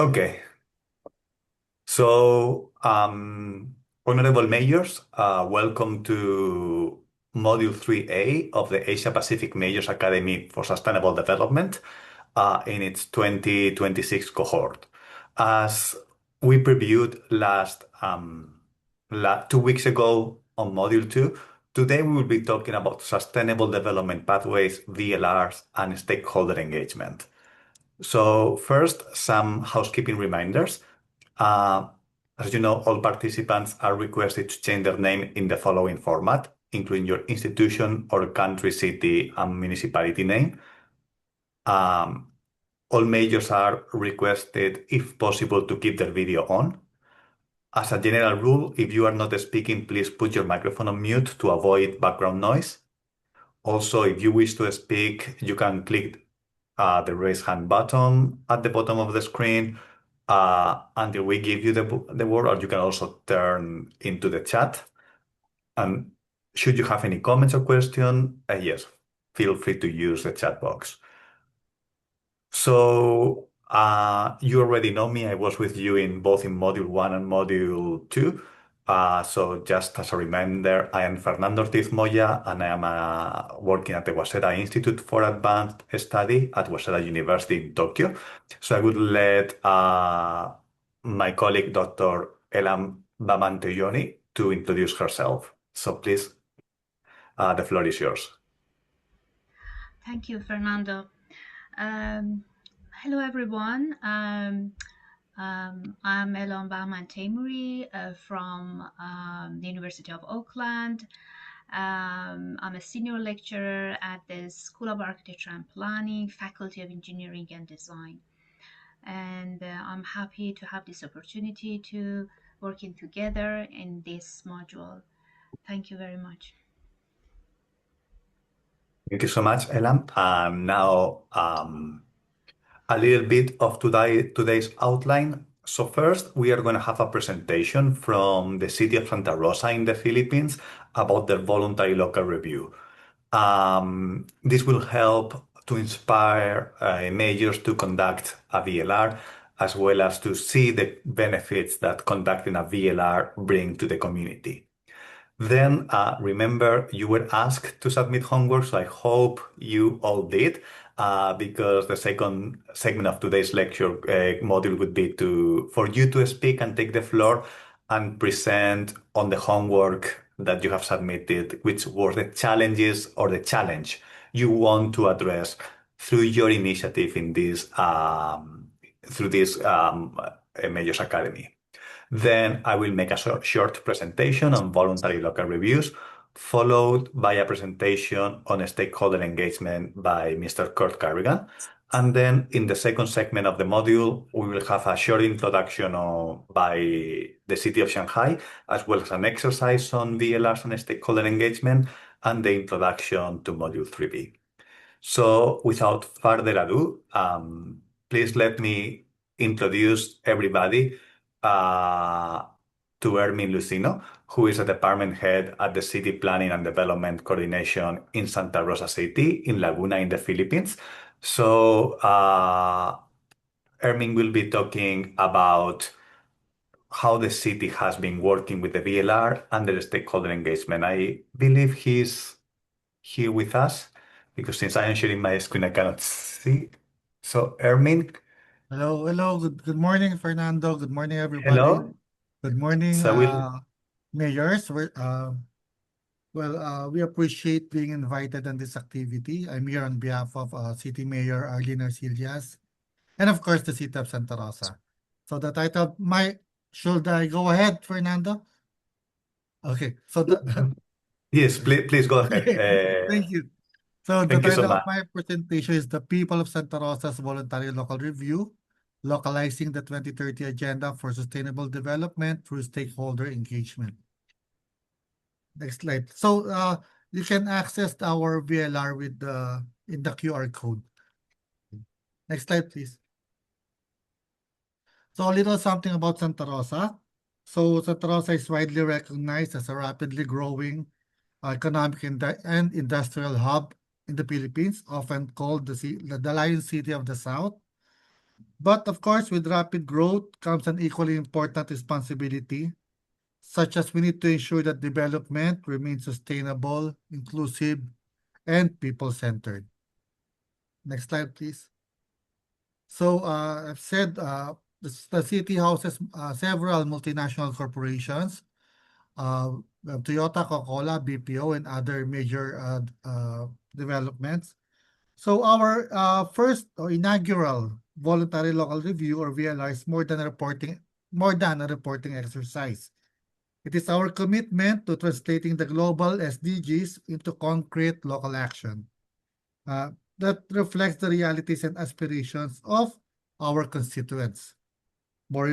Okay. So, honorable mayors, welcome to Module 3A of the Asia Pacific Mayors Academy for Sustainable Development in its 2026 cohort. As we previewed 2 weeks ago on Module 2, today we will be talking about Sustainable Development Pathways, VLRs, and stakeholder engagement. So first, some housekeeping reminders. Uh, as you know, all participants are requested to change their name in the following format, including your institution or country, city, and municipality name. All majors are requested, if possible, to keep their video on. As a general rule, if you are not speaking, please put your microphone on mute to avoid background noise. Also, if you wish to speak, you can click the raise hand button at the bottom of the screen until we give you the word, or you can also turn into the chat. And should you have any comments or questions, yes, feel free to use the chat box. So you already know me. I was with you in both in Module 1 and Module 2. So just as a reminder, I am Fernando Ortiz Moya, and I am working at the Waseda Institute for Advanced Study at Waseda University in Tokyo. So I would let my colleague, Dr. Elam Bamanteyoni, to introduce herself. So please, the floor is yours. Thank you, Fernando. Hello, everyone. I'm Elon Bahman Temuri from the University of Auckland. I'm a senior lecturer at the School of Architecture and Planning, Faculty of Engineering and Design. And I'm happy to have this opportunity to working together in this module. Thank you very much. Thank you so much, Elam. Now, a little bit of today's outline. So first, we are going to have a presentation from the city of Santa Rosa in the Philippines about their voluntary local review. This will help to inspire mayors to conduct a VLR, as well as to see the benefits that conducting a VLR bring to the community. Then remember, you were asked to submit homework, so I hope you all did, because the second segment of today's lecture module would be for you to speak and take the floor and present on the homework that you have submitted, which were the challenges or the challenge you want to address through your initiative in this Majors Academy. Then I will make a short presentation on voluntary local reviews, followed by a presentation on stakeholder engagement by Mr. Kurt Carrigan. And then in the second segment of the module, we will have a short introduction by the city of Shanghai, as well as an exercise on VLRs and stakeholder engagement, and the introduction to Module 3B. So without further ado, please let me introduce everybody to Ermin Lucino, who is a department head at the City Planning and Development Coordination in Santa Rosa City in Laguna in the Philippines. So Ermin will be talking about how the city has been working with the VLR and the stakeholder engagement. I believe he's here with us because since I am sharing my screen, I cannot see. So Ermin, Hello. Good morning, Fernando. Good morning, everybody. hello. Good morning, So we'll mayors. We appreciate being invited on this activity. I'm here on behalf of City Mayor Arlene Arcillas, and of course, the City of Santa Rosa. So the title, should I go ahead, Fernando? Okay, yes, please go ahead. Thank you. So the Thank you so title of much. my presentation is The People of Santa Rosa's Voluntary Local Review, Localizing the 2030 Agenda for Sustainable Development through Stakeholder Engagement. Next slide. So you can access our VLR in the QR code. Next slide, please. So a little something about Santa Rosa. So Santa Rosa is widely recognized as a rapidly growing economic and industrial hub in the Philippines, often called the Lion City of the South. But of course, with rapid growth comes an equally important responsibility, such as we need to ensure that development remains sustainable, inclusive, and people-centered. Next slide, please. So, I've said the city houses several multinational corporations, uh, Toyota, Coca-Cola, BPO, and other major developments. So our first or inaugural voluntary local review or VLR is more than a reporting exercise. It is our commitment to translating the global SDGs into concrete local action uh, that reflects the realities and aspirations of our constituents. More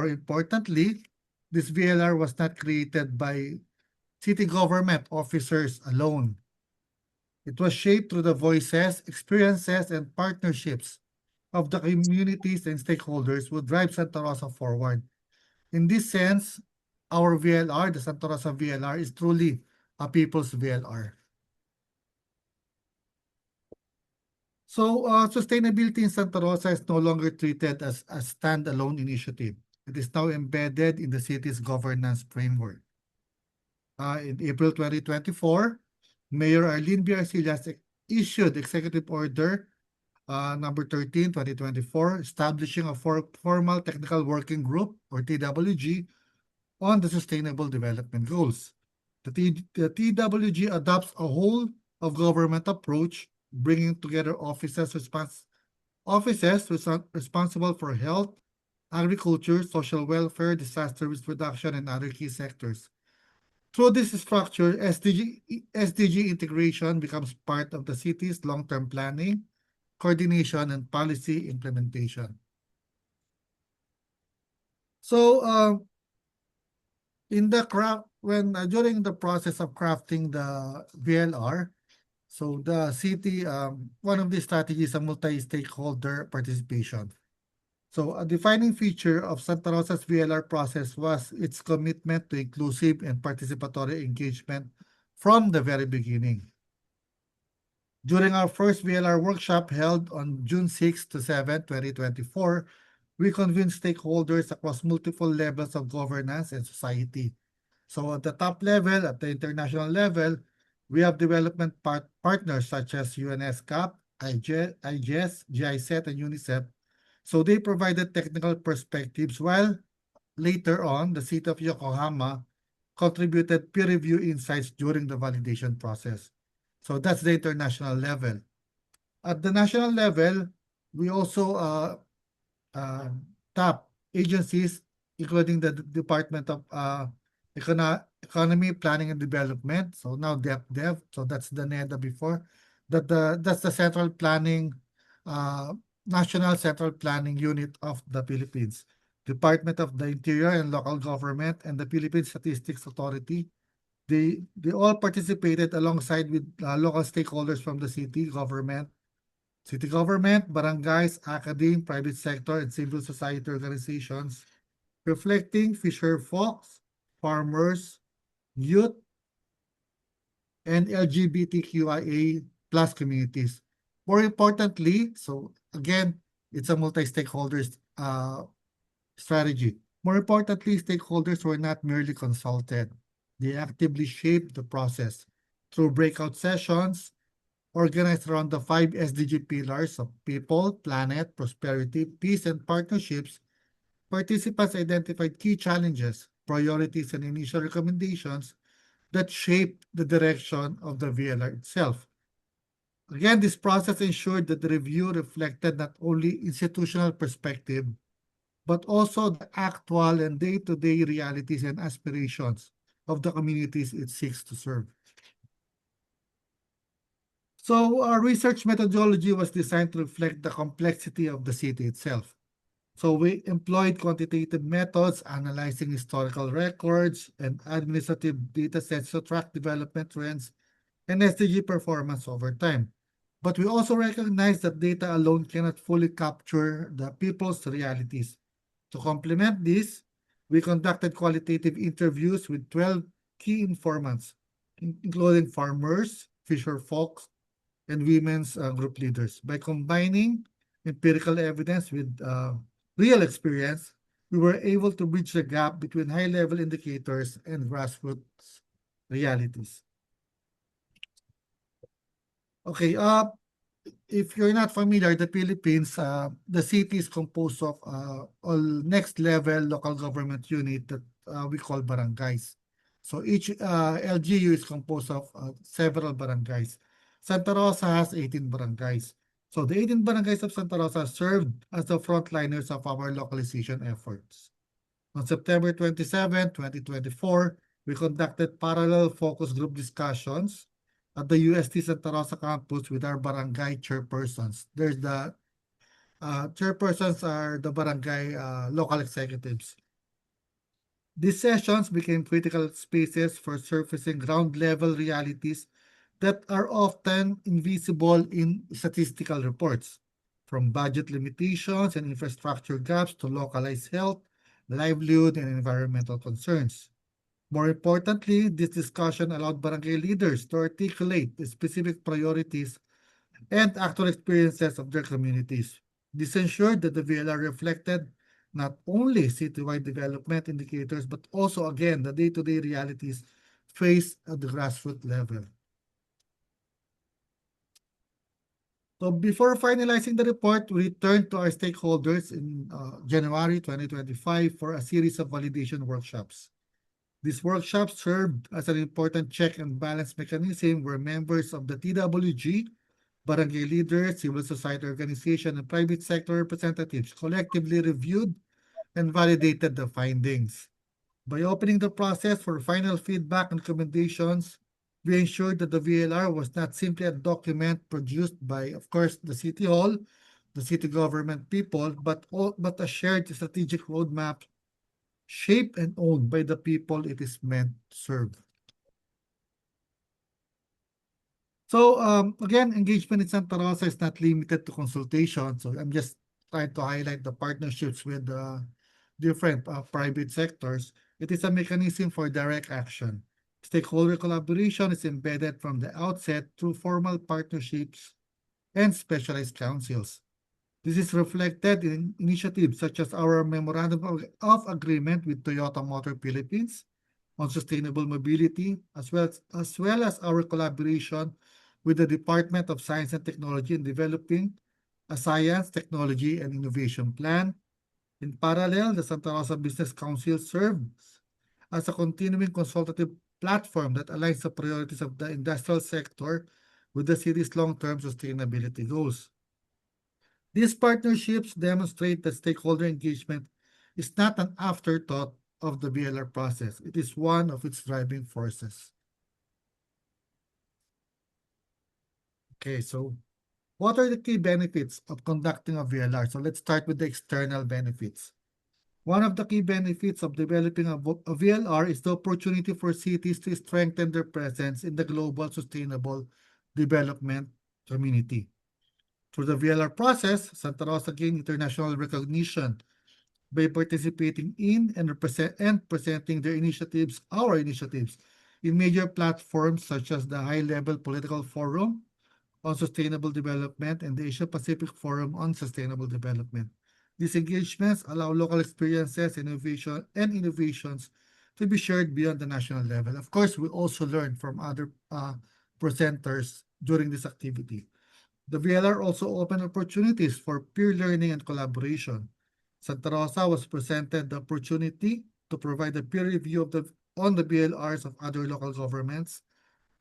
importantly, this VLR was not created by city government officers alone. It was shaped through the voices, experiences, and partnerships of the communities and stakeholders who drive Santa Rosa forward. In this sense, our VLR, the Santa Rosa VLR, is truly a people's VLR. So, sustainability in Santa Rosa is no longer treated as a standalone initiative. It is now embedded in the city's governance framework. In April 2024, Mayor Arlene Biarcilas issued Executive Order number 13, 2024, establishing a formal technical working group, or TWG, on the Sustainable Development Goals. The TWG adopts a whole of government approach, bringing together offices responsible for health, agriculture, social welfare, disaster risk reduction, and other key sectors. Through this structure, SDG integration becomes part of the city's long-term planning, coordination, and policy implementation. So, in the craft, when during the process of crafting the VLR, so the city, one of the strategies is a multi-stakeholder participation. So a defining feature of Santa Rosa's VLR process was its commitment to inclusive and participatory engagement from the very beginning. During our first VLR workshop held on June 6 to 7, 2024, we convened stakeholders across multiple levels of governance and society. So at the top level, at the international level, we have development partners such as UNESCAP, IGES, GIZ, and UNICEF. So they provided technical perspectives, while later on, the city of Yokohama contributed peer review insights during the validation process. So that's the international level. At the national level, we also uh, tap agencies, including the Department of Economy, Planning, and Development. So now DepDev. So that's the NEDA before. That's the Central Planning, National Central Planning Unit of the Philippines. Department of the Interior and Local Government, and the Philippine Statistics Authority. They all participated alongside with local stakeholders from the city government, barangays, academe, private sector, and civil society organizations, reflecting fisher folks, farmers, youth, and LGBTQIA plus communities. More importantly, so again, it's a multi-stakeholders strategy. More importantly, stakeholders were not merely consulted. They actively shaped the process through breakout sessions organized around the 5 SDG pillars of people, planet, prosperity, peace, and partnerships. Participants identified key challenges, priorities, and initial recommendations that shaped the direction of the VLR itself. Again, this process ensured that the review reflected not only institutional perspective, but also the actual and day-to-day realities and aspirations of the communities it seeks to serve. So our research methodology was designed to reflect the complexity of the city itself. So we employed quantitative methods, analyzing historical records and administrative data sets to track development trends and SDG performance over time. But we also recognize that data alone cannot fully capture the people's realities. To complement this, we conducted qualitative interviews with 12 key informants, including farmers, fisher folks, and women's group leaders. By combining empirical evidence with real experience, we were able to bridge the gap between high-level indicators and grassroots realities. Okay, if you're not familiar, the Philippines, the city is composed of all next level local government unit that we call barangays. So each LGU is composed of several barangays. Santa Rosa has 18 barangays. So the 18 barangays of Santa Rosa served as the frontliners of our localization efforts. On September 27, 2024, we conducted parallel focus group discussions at the UST Santa Rosa campus with our barangay chairpersons. There's the chairpersons are the barangay local executives. These sessions became critical spaces for surfacing ground level realities that are often invisible in statistical reports, from budget limitations and infrastructure gaps to localized health, livelihood, and environmental concerns. More importantly, this discussion allowed barangay leaders to articulate the specific priorities and actual experiences of their communities. This ensured that the VLR reflected not only citywide development indicators, but also, again, the day-to-day realities faced at the grassroots level. So before finalizing the report, we returned to our stakeholders in January 2025 for a series of validation workshops. These workshops served as an important check and balance mechanism where members of the TWG, barangay leaders, civil society organization, and private sector representatives collectively reviewed and validated the findings. By opening the process for final feedback and recommendations, we ensured that the VLR was not simply a document produced by, of course, the City Hall, the city government people, but a shared strategic roadmap shaped and owned by the people it is meant to serve. So again, engagement in Santa Rosa is not limited to consultation. So I'm just trying to highlight the partnerships with different private sectors. It is a mechanism for direct action. Stakeholder collaboration is embedded from the outset through formal partnerships and specialized councils. This is reflected in initiatives such as our Memorandum of Agreement with Toyota Motor Philippines on sustainable mobility, as well as our collaboration with the Department of Science and Technology in developing a science, technology, and innovation plan. In parallel, the Santa Rosa Business Council serves as a continuing consultative platform that aligns the priorities of the industrial sector with the city's long-term sustainability goals. These partnerships demonstrate that stakeholder engagement is not an afterthought of the VLR process. It is one of its driving forces. Okay, so what are the key benefits of conducting a VLR? So let's start with the external benefits. One of the key benefits of developing a VLR is the opportunity for cities to strengthen their presence in the global sustainable development community. Through the VLR process, Santa Rosa gained international recognition by participating in and presenting their initiatives, our initiatives, in major platforms such as the High-Level Political Forum on Sustainable Development and the Asia-Pacific Forum on Sustainable Development. These engagements allow local experiences, innovations to be shared beyond the national level. Of course, we also learn from other presenters during this activity. The VLR also opened opportunities for peer learning and collaboration. Santa Rosa was presented the opportunity to provide a peer review on the VLRs of other local governments,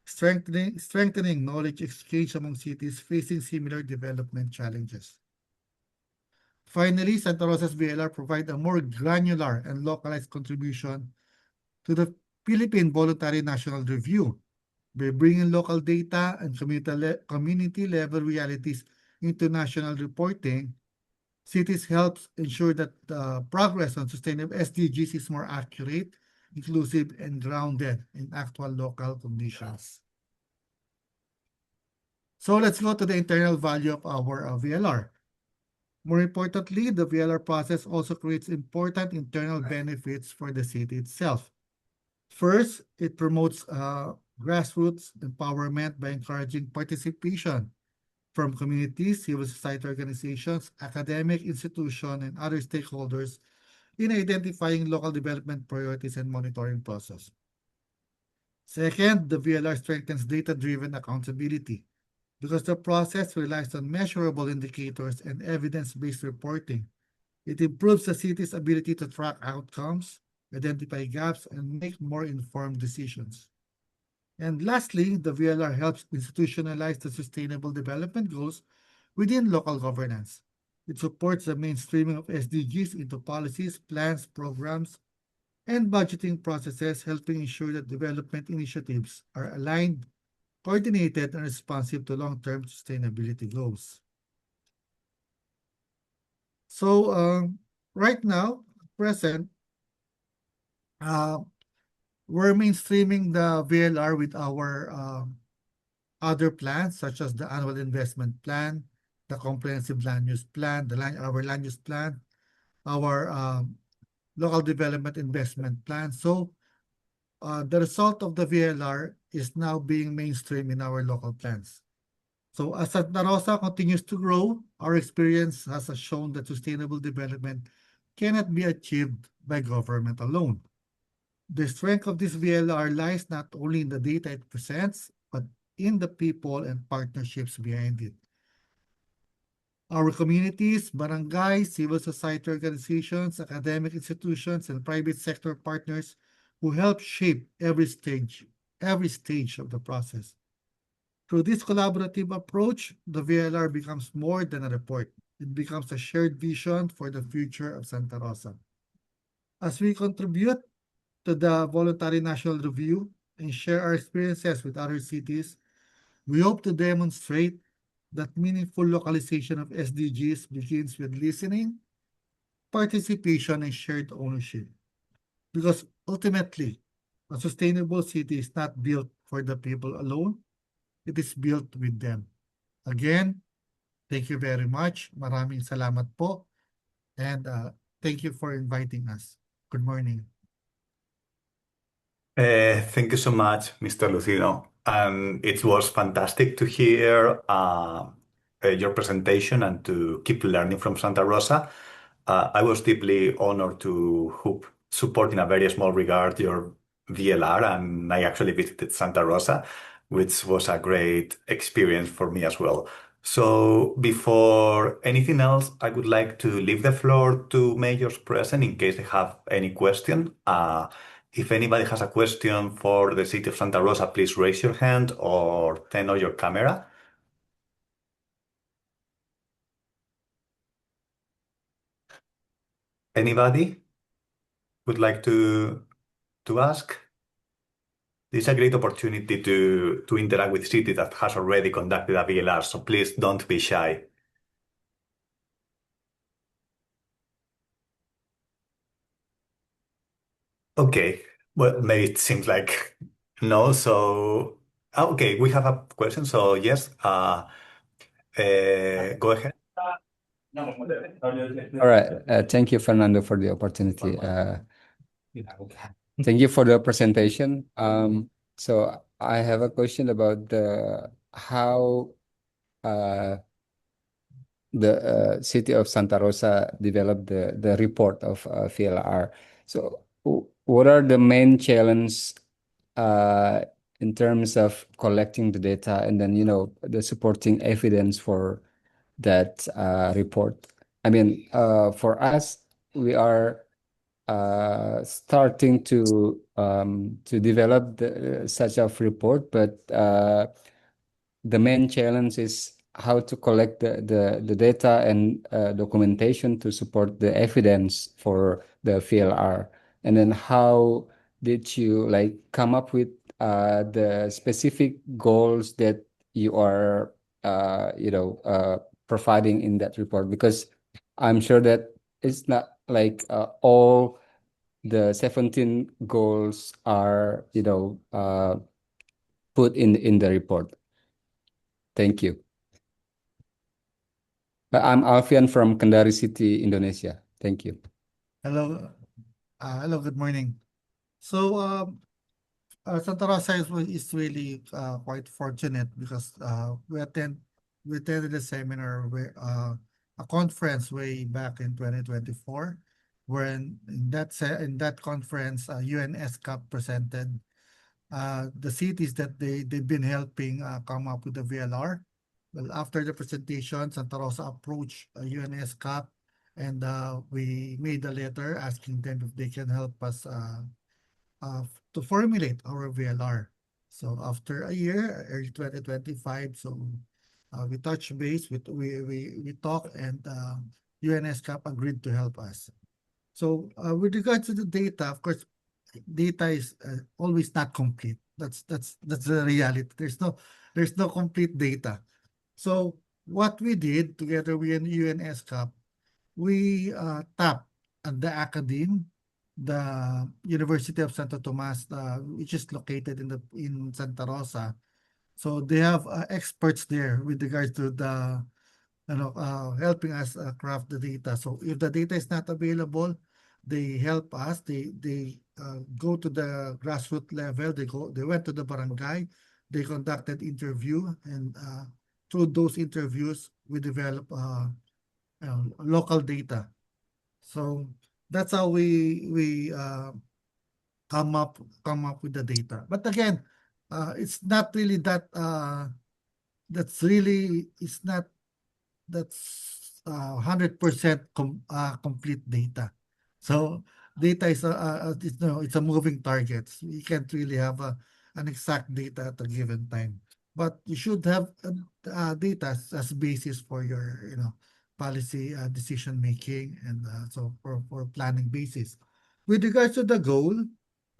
strengthening knowledge exchange among cities facing similar development challenges. Finally, Santa Rosa's VLR provide a more granular and localized contribution to the Philippine Voluntary National Review by bringing local data and community-level realities into national reporting. Cities helps ensure that progress on sustainable SDGs is more accurate, inclusive, and grounded in actual local conditions. So let's go to the internal value of our VLR. More importantly, the VLR process also creates important internal benefits for the city itself. First, it promotes grassroots empowerment by encouraging participation from communities, civil society organizations, academic institutions, and other stakeholders in identifying local development priorities and monitoring process. Second, the VLR strengthens data-driven accountability because the process relies on measurable indicators and evidence-based reporting. It improves the city's ability to track outcomes, identify gaps, and make more informed decisions. And lastly, the VLR helps institutionalize the sustainable development goals within local governance. It supports the mainstreaming of SDGs into policies, plans, programs, and budgeting processes, helping ensure that development initiatives are aligned, coordinated, and responsive to long-term sustainability goals. So right now, present, we're mainstreaming the VLR with our other plans, such as the annual investment plan, the comprehensive land use plan, our land use plan, our local development investment plan. So the result of the VLR is now being mainstream in our local plans. So as Santa Rosa continues to grow, our experience has shown that sustainable development cannot be achieved by government alone. The strength of this VLR lies not only in the data it presents, but in the people and partnerships behind it. Our communities, barangays, civil society organizations, academic institutions, and private sector partners who help shape every stage of the process. Through this collaborative approach, the VLR becomes more than a report. It becomes a shared vision for the future of Santa Rosa. As we contribute to the Voluntary National Review and share our experiences with other cities, we hope to demonstrate that meaningful localization of SDGs begins with listening, participation, and shared ownership. Because ultimately, a sustainable city is not built for the people alone, it is built with them. Again, thank you very much. Maraming salamat po. And thank you for inviting us. Good morning. Thank you so much, Mr. Lucino. And it was fantastic to hear your presentation and to keep learning from Santa Rosa. I was deeply honored to support in a very small regard your VLR, and I actually visited Santa Rosa, which was a great experience for me as well. So before anything else, I would like to leave the floor to mayors present in case they have any question. If anybody has a question for the city of Santa Rosa, please raise your hand or turn on your camera. Anybody would like to ask? This is a great opportunity to interact with city that has already conducted a VLR, so please don't be shy. Okay, well, maybe it seems like no, so okay, we have a question, so yes, go ahead. All right. Thank you, Fernando, for the opportunity. Thank you for the presentation. So I have a question about how the city of Santa Rosa developed the report of VLR. So what are the main challenges in terms of collecting the data and then, the supporting evidence for that report? I mean, for us, we are starting to develop such a report, but the main challenge is how to collect the data and documentation to support the evidence for the VLR. And then how did you come up with the specific goals that you are providing in that report? Because I'm sure that it's not all the 17 goals are put in the report. Thank you. I'm Alfian from Kendari City, Indonesia. Thank you. Hello. Hello, good morning. So Santa Rosa is really quite fortunate because we attend we attended a seminar where a conference way back in 2024, wherein in that conference, UNSCAP presented the cities that they've been helping come up with the VLR. Well, after the presentation, Santa Rosa approached UNSCAP, and we made a letter asking them if they can help us to formulate our VLR. So after a year, early 2025, we touched base, we talked, and UNSCAP agreed to help us. So with regards to the data, of course, data is always not complete. That's the reality. There's no complete data. So what we did together with UNSCAP, we tapped at the academe, the University of Santo Tomas, which is located in Santa Rosa. So they have experts there with regards to the helping us craft the data. So if the data is not available, they help us. They go to the grassroots level. They went to the barangay. They conducted interview, and through those interviews, we develop local data. So that's how we come up with the data. But again, it's not really that. It's not that's 100% complete data. So data is it's a moving target. You can't really have an exact data at a given time. But you should have data as basis for your policy decision making, and so for planning basis. With regards to the goal,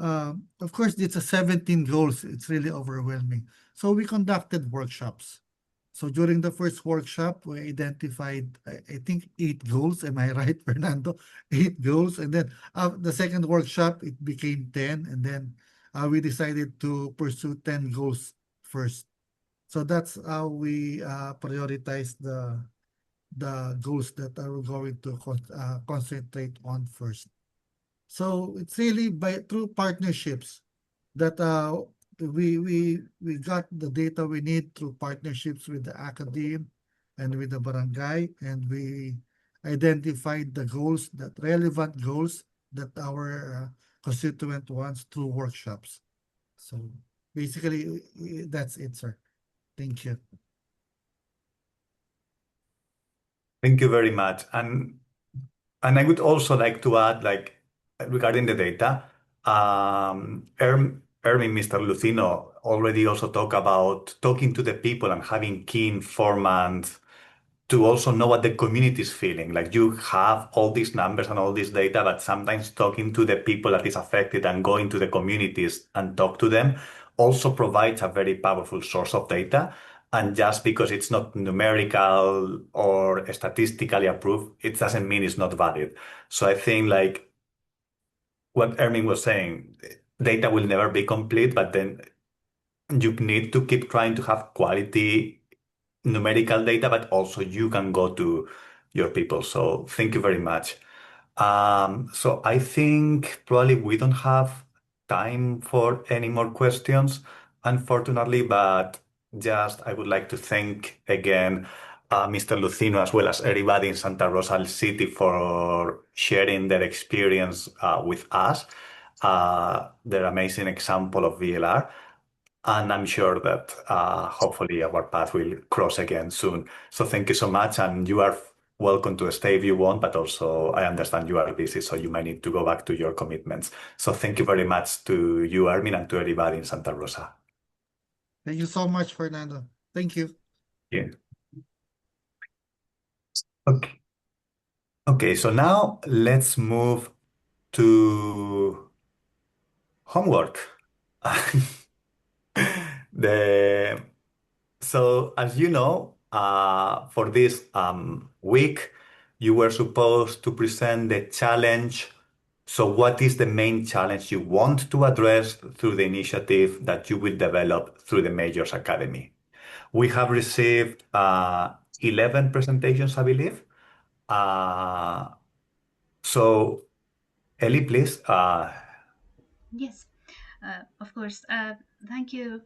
of course, it's a 17 goals. It's really overwhelming. So we conducted workshops. So during the first workshop, we identified, I think, 8 goals. Am I right, Fernando? 8 goals. And then the second workshop, it became 10. And then we decided to pursue 10 goals first. So that's how we prioritize the goals that are going to concentrate on first. So it's really through partnerships that we got the data we need through partnerships with the academe and with the barangay, and we identified the goals, that relevant goals that our constituent wants through workshops. So basically, that's it, sir. Thank you. Thank you very much. And I would also like to add, like, regarding the data, Erwin, Mr. Lucino already also talked about talking to the people and having key informants to also know what the community is feeling. Like, you have all these numbers and all this data, but sometimes talking to the people that is affected and going to the communities and talk to them also provides a very powerful source of data. And just because it's not numerical or statistically approved, it doesn't mean it's not valid. So I think, like what Ermin was saying, data will never be complete, but then you need to keep trying to have quality numerical data, but also you can go to your people. So thank you very much. So I think probably we don't have time for any more questions, unfortunately, but just I would like to thank again Mr. Lucino, as well as everybody in Santa Rosa City, for sharing their experience with us, their amazing example of VLR. And I'm sure that hopefully our path will cross again soon. So thank you so much. And you are welcome to stay if you want, but also I understand you are busy, so you might need to go back to your commitments. So thank you very much to you, Armin, and to everybody in Santa Rosa. Thank you so much, Fernando. Thank you. Yeah. Okay. Okay, so now let's move to homework. the So, as you know, for this week, you were supposed to present the challenge. So, what is the main challenge you want to address through the initiative that you will develop through the Majors Academy? We have received 11 presentations, I believe. So, Ellie, please. Yes, of course. Thank you,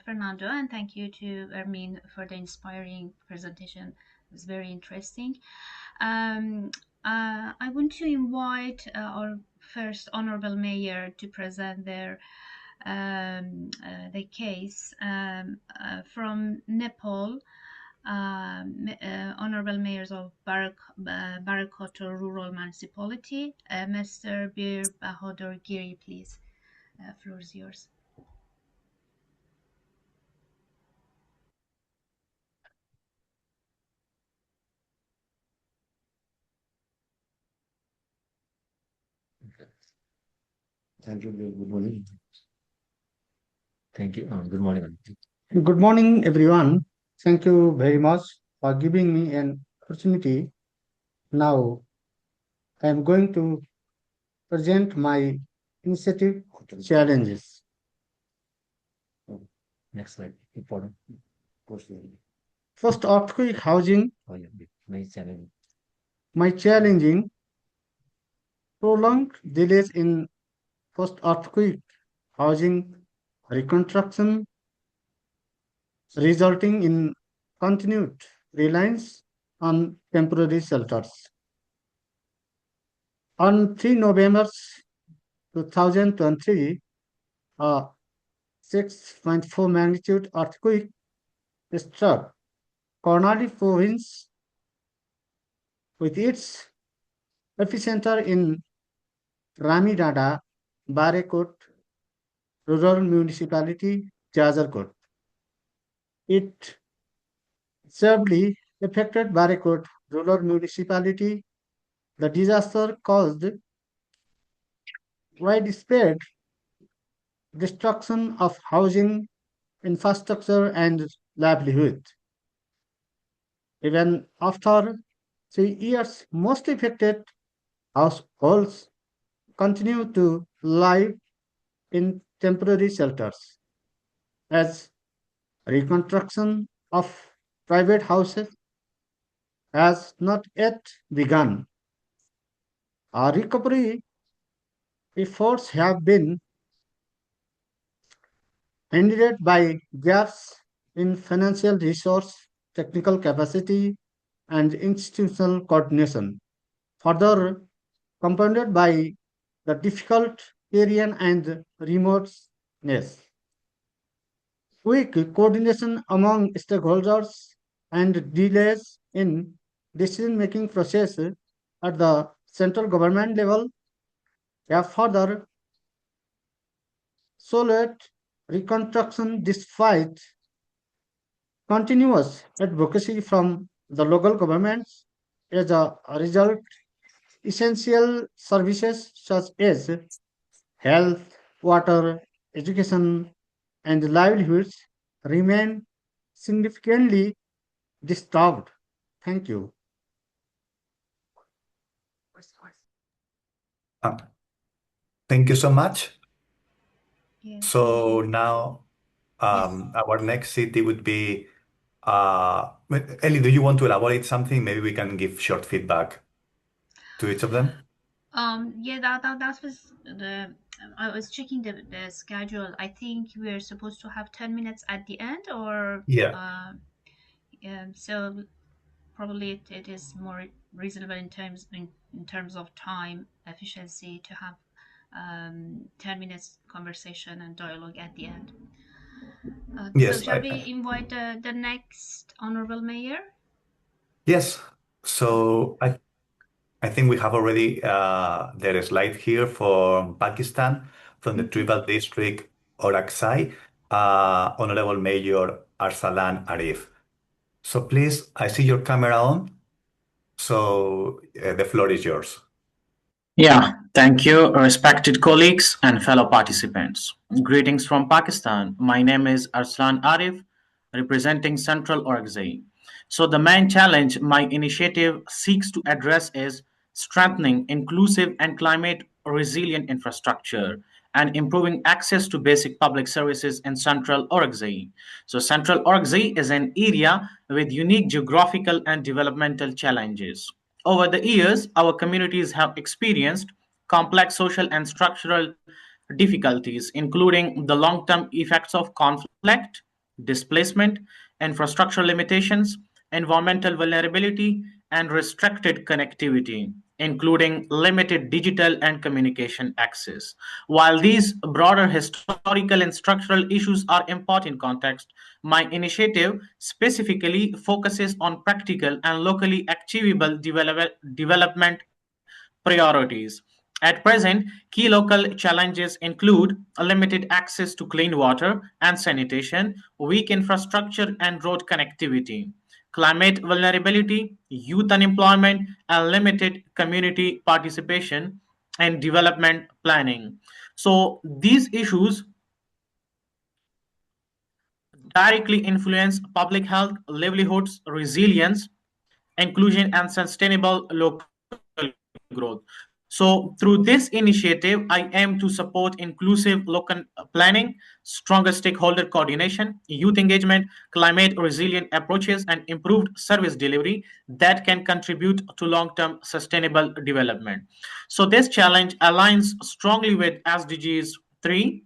Fernando, and thank you to Ermin for the inspiring presentation. It was very interesting. I want to invite our first honorable mayor to present the case from Nepal. Honorable mayors of Barakoto Rural Municipality, Mr. Bir Bahadur Giri, please. Floor is yours. Thank you. Good morning. Thank you. Good morning. Good morning, everyone. Thank you very much for giving me an opportunity. Now, I am going to present my initiative challenges. Next slide. Important. First, earthquake housing. Oh, yeah. My challenge. My challenging prolonged delays in post earthquake housing reconstruction, resulting in continued reliance on temporary shelters. On 3 November 2023, a 6.4 magnitude earthquake struck Karnali province with its epicenter in Ramidada, Barekot, Rural Municipality, Jajarkot. It severely affected Barekot Rural Municipality. The disaster caused widespread destruction of housing, infrastructure, and livelihood. Even after 3 years, most affected households continue to live in temporary shelters as reconstruction of private houses has not yet begun. Our recovery efforts have been hindered by gaps in financial resource, technical capacity, and institutional coordination, further compounded by the difficult terrain and remoteness. Weak coordination among stakeholders and delays in decision-making process at the central government level have further slowed reconstruction despite continuous advocacy from the local governments. As a result, essential services such as health, water, education, and livelihoods remain significantly disturbed. Thank you. Thank you so much. Yes, So now our next city would be Ellie, do you want to elaborate something? Maybe we can give short feedback to each of them. Yeah, that was the. I was checking the schedule. I think we're supposed to have 10 minutes at the end, or Yeah. so probably it is more reasonable in terms of time efficiency to have 10 minutes conversation and dialogue at the end. So Yes. shall we invite the next honorable mayor? Yes. So I think we have already their slide here from Pakistan, from the tribal district Orakzai, Honorable Mayor Arsalan Arif. So please, I see your camera on. So the floor is yours. Yeah, thank you, respected colleagues and fellow participants. Greetings from Pakistan. My name is Arslan Arif, representing Central Orakzai. So, the main challenge my initiative seeks to address is strengthening inclusive and climate resilient infrastructure and improving access to basic public services in Central Orakzai. So, Central Orakzai is an area with unique geographical and developmental challenges. Over the years, our communities have experienced complex social and structural difficulties, including the long term effects of conflict, displacement, infrastructure limitations, environmental vulnerability, and restricted connectivity, including limited digital and communication access. While these broader historical and structural issues are important context, my initiative specifically focuses on practical and locally achievable development priorities. At present, key local challenges include a limited access to clean water and sanitation, weak infrastructure and road connectivity, climate vulnerability, youth unemployment, and limited community participation and development planning. So, these issues directly influence public health, livelihoods, resilience, inclusion, and sustainable local growth. So, through this initiative, I aim to support inclusive local planning, stronger stakeholder coordination, youth engagement, climate resilient approaches, and improved service delivery that can contribute to long term sustainable development. So, this challenge aligns strongly with SDGs 3,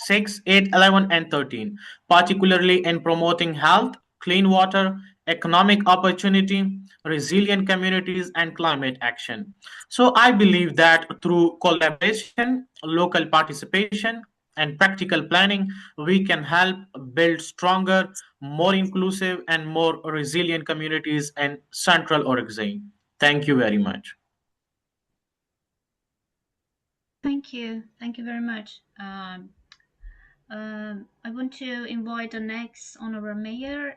6, 8, 11, and 13, particularly in promoting health, clean water, economic opportunity, resilient communities, and climate action. So, I believe that through collaboration, local participation, and practical planning, we can help build stronger, more inclusive, and more resilient communities in Central Oregon. Thank you very much. Thank you. Thank you very much. I want to invite the next honorable mayor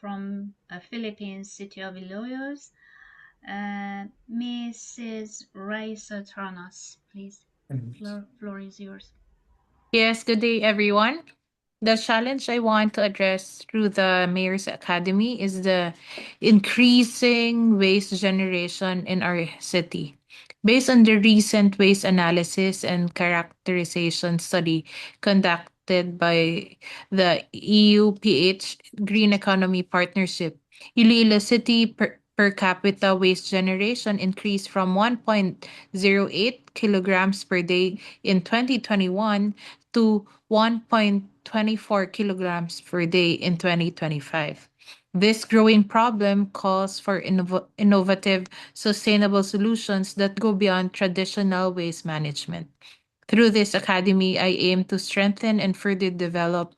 from Philippines, City of Iloyos, Mrs. Raisa Tranas, please. Floor is yours. Yes, good day, everyone. The challenge I want to address through the Mayor's Academy is the increasing waste generation in our city. Based on the recent waste analysis and characterization study conducted by the EUPH Green Economy Partnership, Iloilo City per capita waste generation increased from 1.08 kilograms per day in 2021 to 1.24 kilograms per day in 2025. This growing problem calls for innovative, sustainable solutions that go beyond traditional waste management. Through this academy, I aim to strengthen and further develop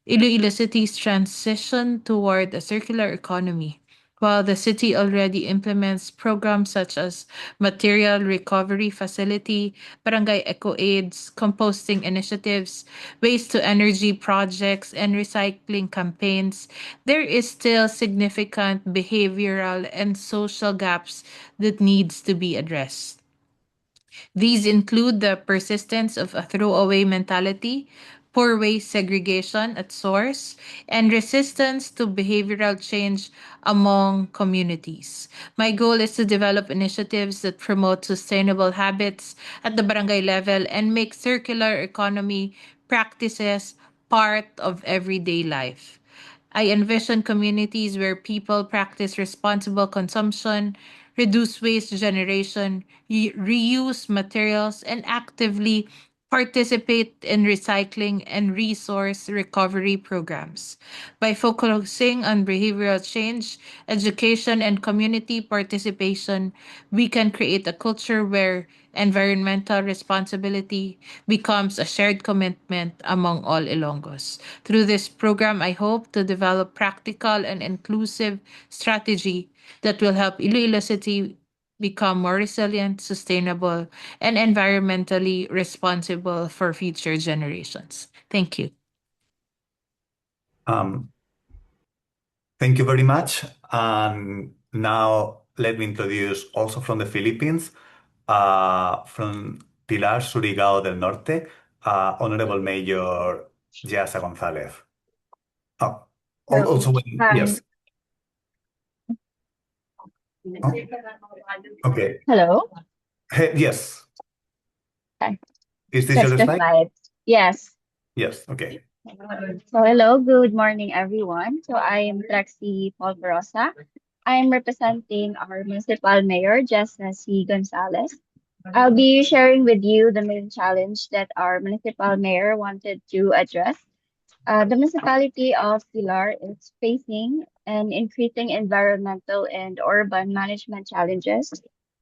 Iloilo City's transition toward a circular economy. While the city already implements programs such as material recovery facility, barangay eco aids, composting initiatives, waste to energy projects, and recycling campaigns, there is still significant behavioral and social gaps that needs to be addressed. These include the persistence of a throwaway mentality, poor waste segregation at source, and resistance to behavioral change among communities. My goal is to develop initiatives that promote sustainable habits at the barangay level and make circular economy practices part of everyday life. I envision communities where people practice responsible consumption, reduce waste generation, reuse materials, and actively participate in recycling and resource recovery programs. By focusing on behavioral change, education, and community participation, we can create a culture where environmental responsibility becomes a shared commitment among all Ilonggos. Through this program, I hope to develop practical and inclusive strategy that will help Iloilo City become more resilient, sustainable, and environmentally responsible for future generations. Thank you. Um, Thank you very much. And now let me introduce also from the Philippines, from Pilar Surigao del Norte, Honorable Mayor Yasa Gonzalez. Oh, Hello. also, yes. Oh, okay. Hello. Yes. Okay. Is this Test your the slide? slide. Yes. Yes. Okay. So hello, good morning, everyone. So I am Trexie Polverosa. I am representing our municipal mayor, Jessa C. Gonzalez. I'll be sharing with you the main challenge that our municipal mayor wanted to address. The municipality of Pilar is facing an increasing environmental and urban management challenges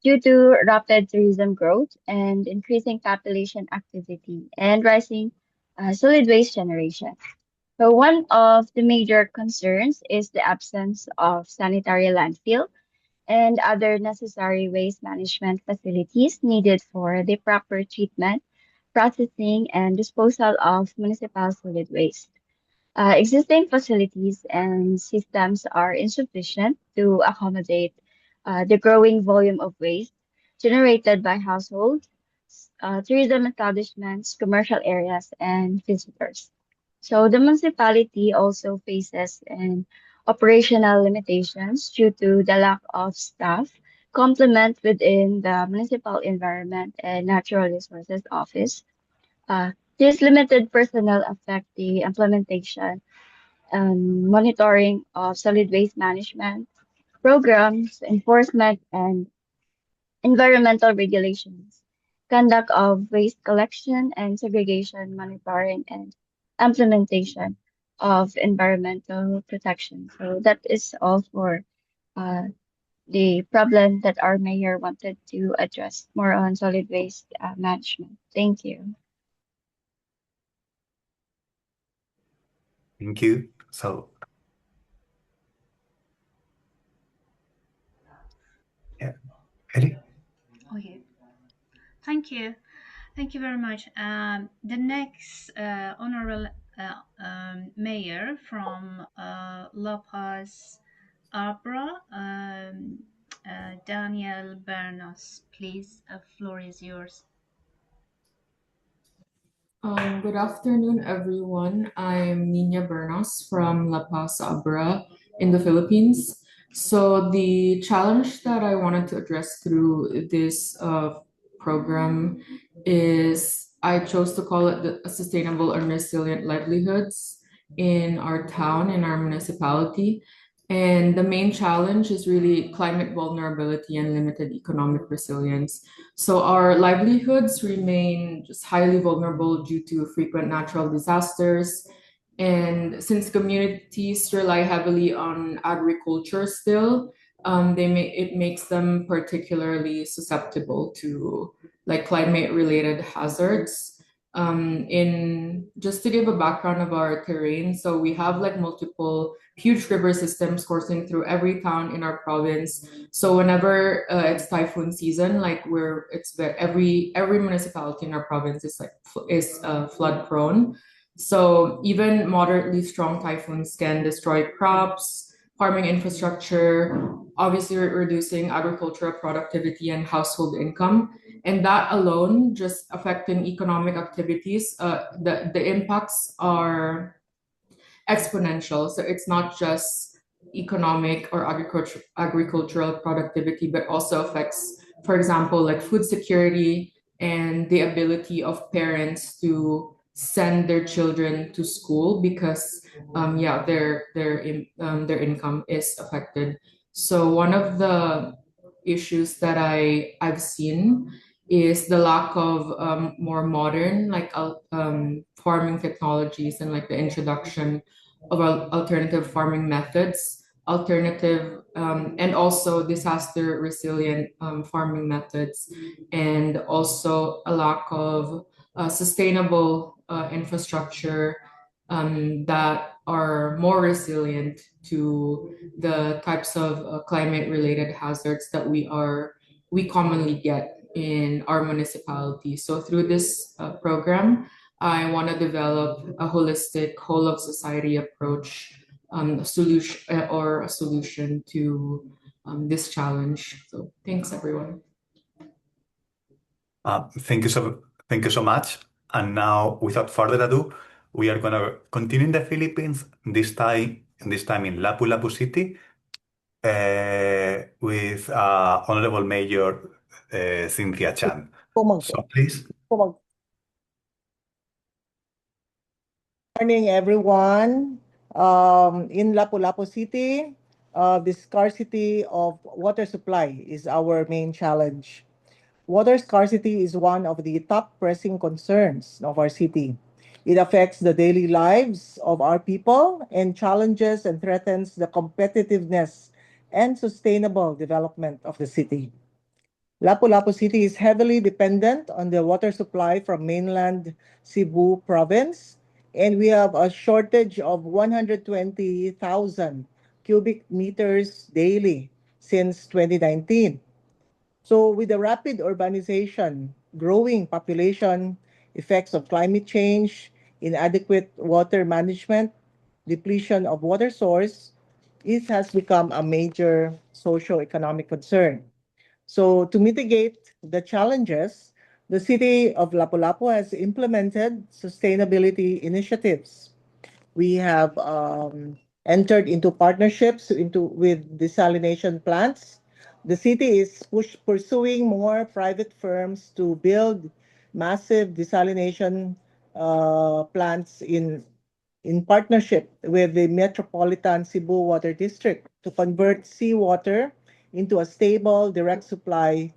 due to rapid tourism growth and increasing population activity and rising solid waste generation. So one of the major concerns is the absence of sanitary landfill and other necessary waste management facilities needed for the proper treatment, processing, and disposal of municipal solid waste. Existing facilities and systems are insufficient to accommodate the growing volume of waste generated by households, tourism establishments, commercial areas, and visitors. So the municipality also faces an operational limitations due to the lack of staff complement within the municipal environment and natural resources office. This limited personnel affect the implementation and monitoring of solid waste management programs, enforcement, and environmental regulations, conduct of waste collection and segregation monitoring, and implementation of environmental protection. So that is all for uh, the problem that our mayor wanted to address more on solid waste management. Thank you. Thank you. So, yeah, Ellie? Okay, thank you. Thank you very much. The next honorable mayor from La Paz, Abra, Daniel Bernos, please. The floor is yours. Good afternoon, everyone. I'm Nina Bernos from La Paz, Abra in the Philippines. So the challenge that I wanted to address through this program is I chose to call it the Sustainable and Resilient Livelihoods in our town, in our municipality. And the main challenge is really climate vulnerability and limited economic resilience. So our livelihoods remain just highly vulnerable due to frequent natural disasters. And since communities rely heavily on agriculture still, it makes them particularly susceptible to like climate related hazards. In just to give a background of our terrain, so we have like multiple huge river systems coursing through every town in our province. So whenever it's typhoon season, like every municipality in our province is flood prone. So even moderately strong typhoons can destroy crops, farming infrastructure, obviously reducing agricultural productivity and household income. And that alone, just affecting economic activities, the impacts are exponential. So it's not just economic or agricultural productivity, but also affects, for example, like food security and the ability of parents to send their children to school because their income is affected. So one of the issues that I've seen is the lack of more modern farming technologies and like the introduction of alternative farming methods, and also disaster resilient farming methods, and also a lack of sustainable infrastructure that are more resilient to the types of climate related hazards that we commonly get in our municipality. So through this program, I want to develop a holistic, whole of society approach, a solution to this challenge. So thanks, everyone. Thank you so much. And now, without further ado, we are gonna continue in the Philippines. This time in Lapu-Lapu City, with Honorable Mayor Cynthia Chan. So please. Morning, everyone. In Lapu-Lapu City, the scarcity of water supply is our main challenge. water scarcity is one of the top pressing concerns of our city. It affects the daily lives of our people and challenges and threatens the competitiveness and sustainable development of the city. Lapu-Lapu City is heavily dependent on the water supply from mainland Cebu province, and we have a shortage of 120,000 cubic meters daily since 2019. So, with the rapid urbanization, growing population, effects of climate change, inadequate water management, depletion of water source, it has become a major socio-economic concern. So, to mitigate the challenges, the city of Lapu-Lapu has implemented sustainability initiatives. We have entered into partnerships with desalination plants. The city is pursuing more private firms to build massive desalination plants in partnership with the Metropolitan Cebu Water District to convert seawater into a stable direct supply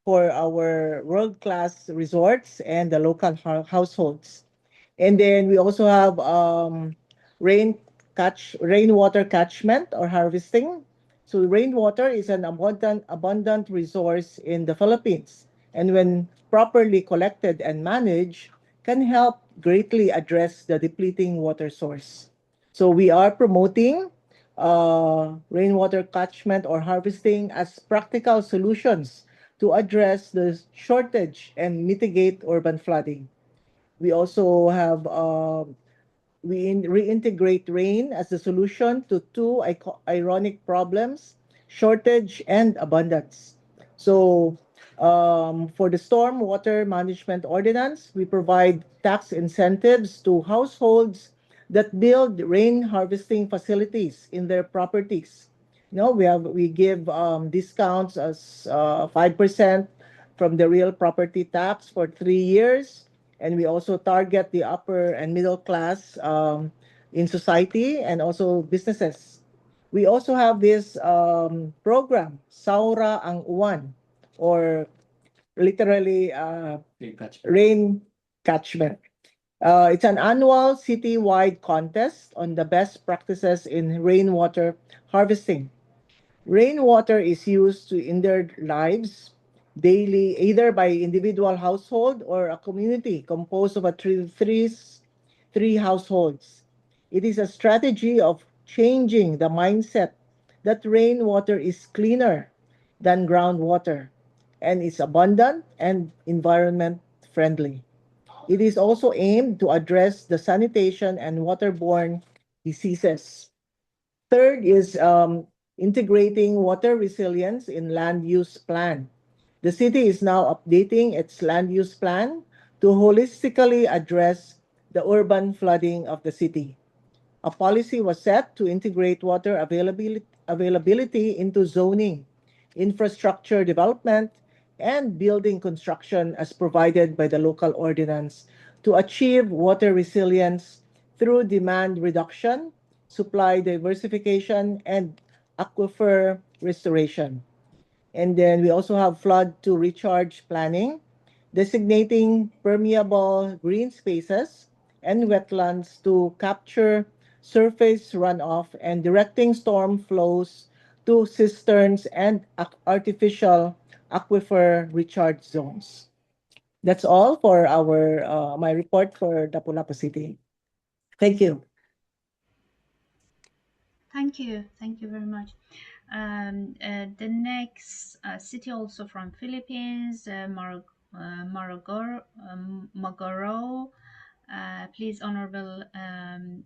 for our world-class resorts and the local households. And then we also have rainwater catchment or harvesting. So rainwater is an abundant resource in the Philippines, and when properly collected and managed, can help greatly address the depleting water source. So we are promoting rainwater catchment or harvesting as practical solutions to address the shortage and mitigate urban flooding. We also have reintegrate rain as the solution to two ironic problems: shortage and abundance. So, for the storm water management ordinance, we provide tax incentives to households that build rain harvesting facilities in their properties. We give discounts as 5% from the real property tax for 3 years, and we also target the upper and middle class in society and also businesses. We also have this program, Saura ang Uwan, or literally rain catchment. It's an annual citywide contest on the best practices in rainwater harvesting. Rainwater is used in their lives daily, either by individual household or a community composed of three households. It is a strategy of changing the mindset that rainwater is cleaner than groundwater and is abundant and environment friendly. It is also aimed to address the sanitation and waterborne diseases. Third is integrating water resilience in land use plan. The city is now updating its land use plan to holistically address the urban flooding of the city. A policy was set to integrate water availability into zoning, infrastructure development, and building construction as provided by the local ordinance to achieve water resilience through demand reduction, supply diversification, and aquifer restoration. And then we also have flood to recharge planning, designating permeable green spaces and wetlands to capture surface runoff and directing storm flows to cisterns and artificial aquifer recharge zones. That's all for our my report for Lapu-Lapu City. Thank you. Thank you very much. The next city also from Philippines, Magoro. Please, Honorable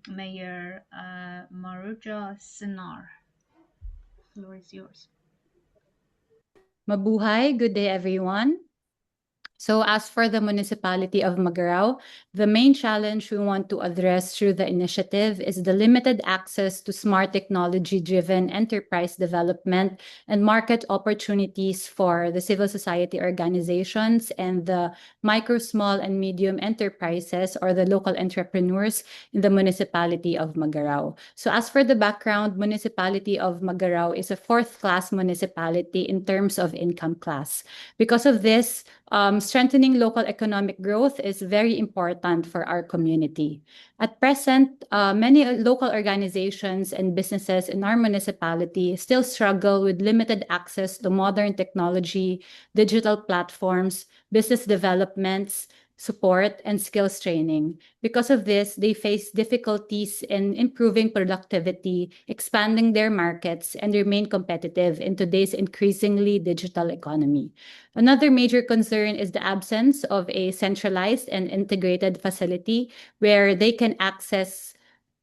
Mayor Maruja Sinar. The floor is yours. Mabuhay, good day everyone. So as for the municipality of Magarao, the main challenge we want to address through the initiative is the limited access to smart technology-driven enterprise development and market opportunities for the civil society organizations and the micro, small, and medium enterprises or the local entrepreneurs in the municipality of Magarao. So as for the background, municipality of Magarao is a fourth-class municipality in terms of income class. Because of this, strengthening local economic growth is very important for our community. At present, many local organizations and businesses in our municipality still struggle with limited access to modern technology, digital platforms, business developments, support, and skills training. Because of this, they face difficulties in improving productivity, expanding their markets, and remain competitive in today's increasingly digital economy. Another major concern is the absence of a centralized and integrated facility where they can access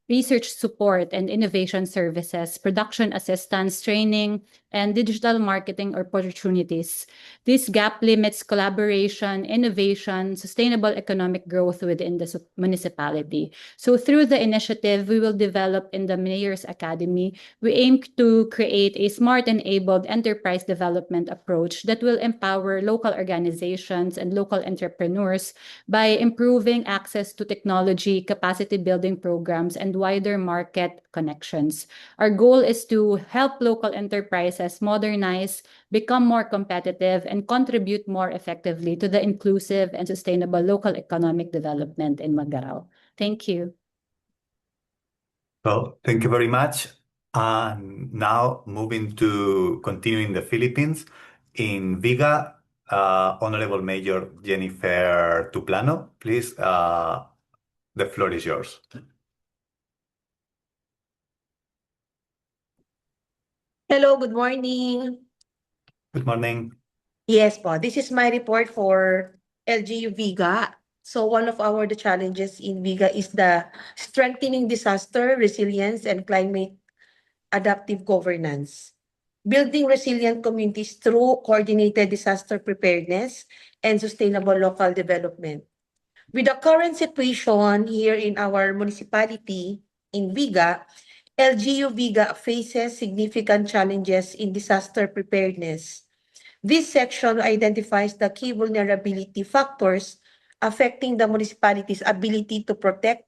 research support and innovation services, production assistance, training, and digital marketing opportunities. This gap limits collaboration, innovation, sustainable economic growth within the municipality. So through the initiative we will develop in the Mayor's Academy, we aim to create a smart enabled enterprise development approach that will empower local organizations and local entrepreneurs by improving access to technology, capacity building programs, and wider market connections. Our goal is to help local enterprises modernize, become more competitive, and contribute more effectively to the inclusive and sustainable local economic development in Magarao. Thank you. Well, thank you very much. And now moving to continuing the Philippines. In Viga, Honorable Mayor Jennifer Tuplano, please, the floor is yours. Hello, good morning. Good morning. Yes po, this is my report for LGU Viga. So one of the challenges in Viga is the strengthening disaster resilience and climate adaptive governance. Building resilient communities through coordinated disaster preparedness and sustainable local development. With the current situation here in our municipality in Viga, LGU Viga faces significant challenges in disaster preparedness. This section identifies the key vulnerability factors affecting the municipality's ability to protect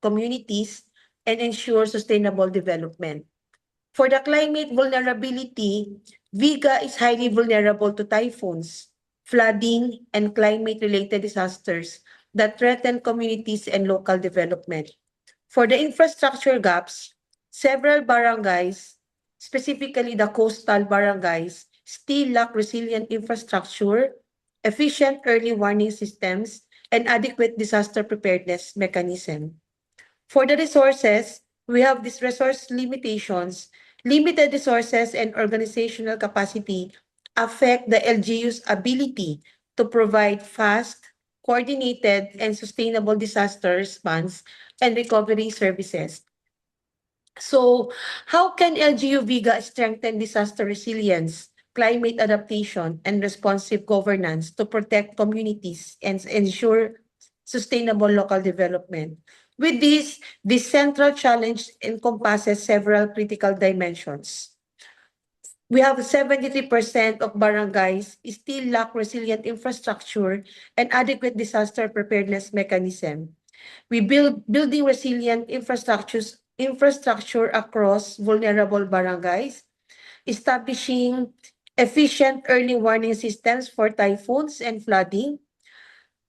communities and ensure sustainable development. For the climate vulnerability, Viga is highly vulnerable to typhoons, flooding, and climate-related disasters that threaten communities and local development. For the infrastructure gaps, several barangays, specifically the coastal barangays, still lack resilient infrastructure, efficient early warning systems, and adequate disaster preparedness mechanism. For the resources, we have these resource limitations. Limited resources and organizational capacity affect the LGU's ability to provide fast, coordinated, and sustainable disaster response and recovery services. So, how can LGU Viga strengthen disaster resilience, climate adaptation, and responsive governance to protect communities and ensure sustainable local development? With this central challenge encompasses several critical dimensions. We have 73% of barangays still lack resilient infrastructure and adequate disaster preparedness mechanism. We building resilient infrastructure across vulnerable barangays, establishing efficient early warning systems for typhoons and flooding,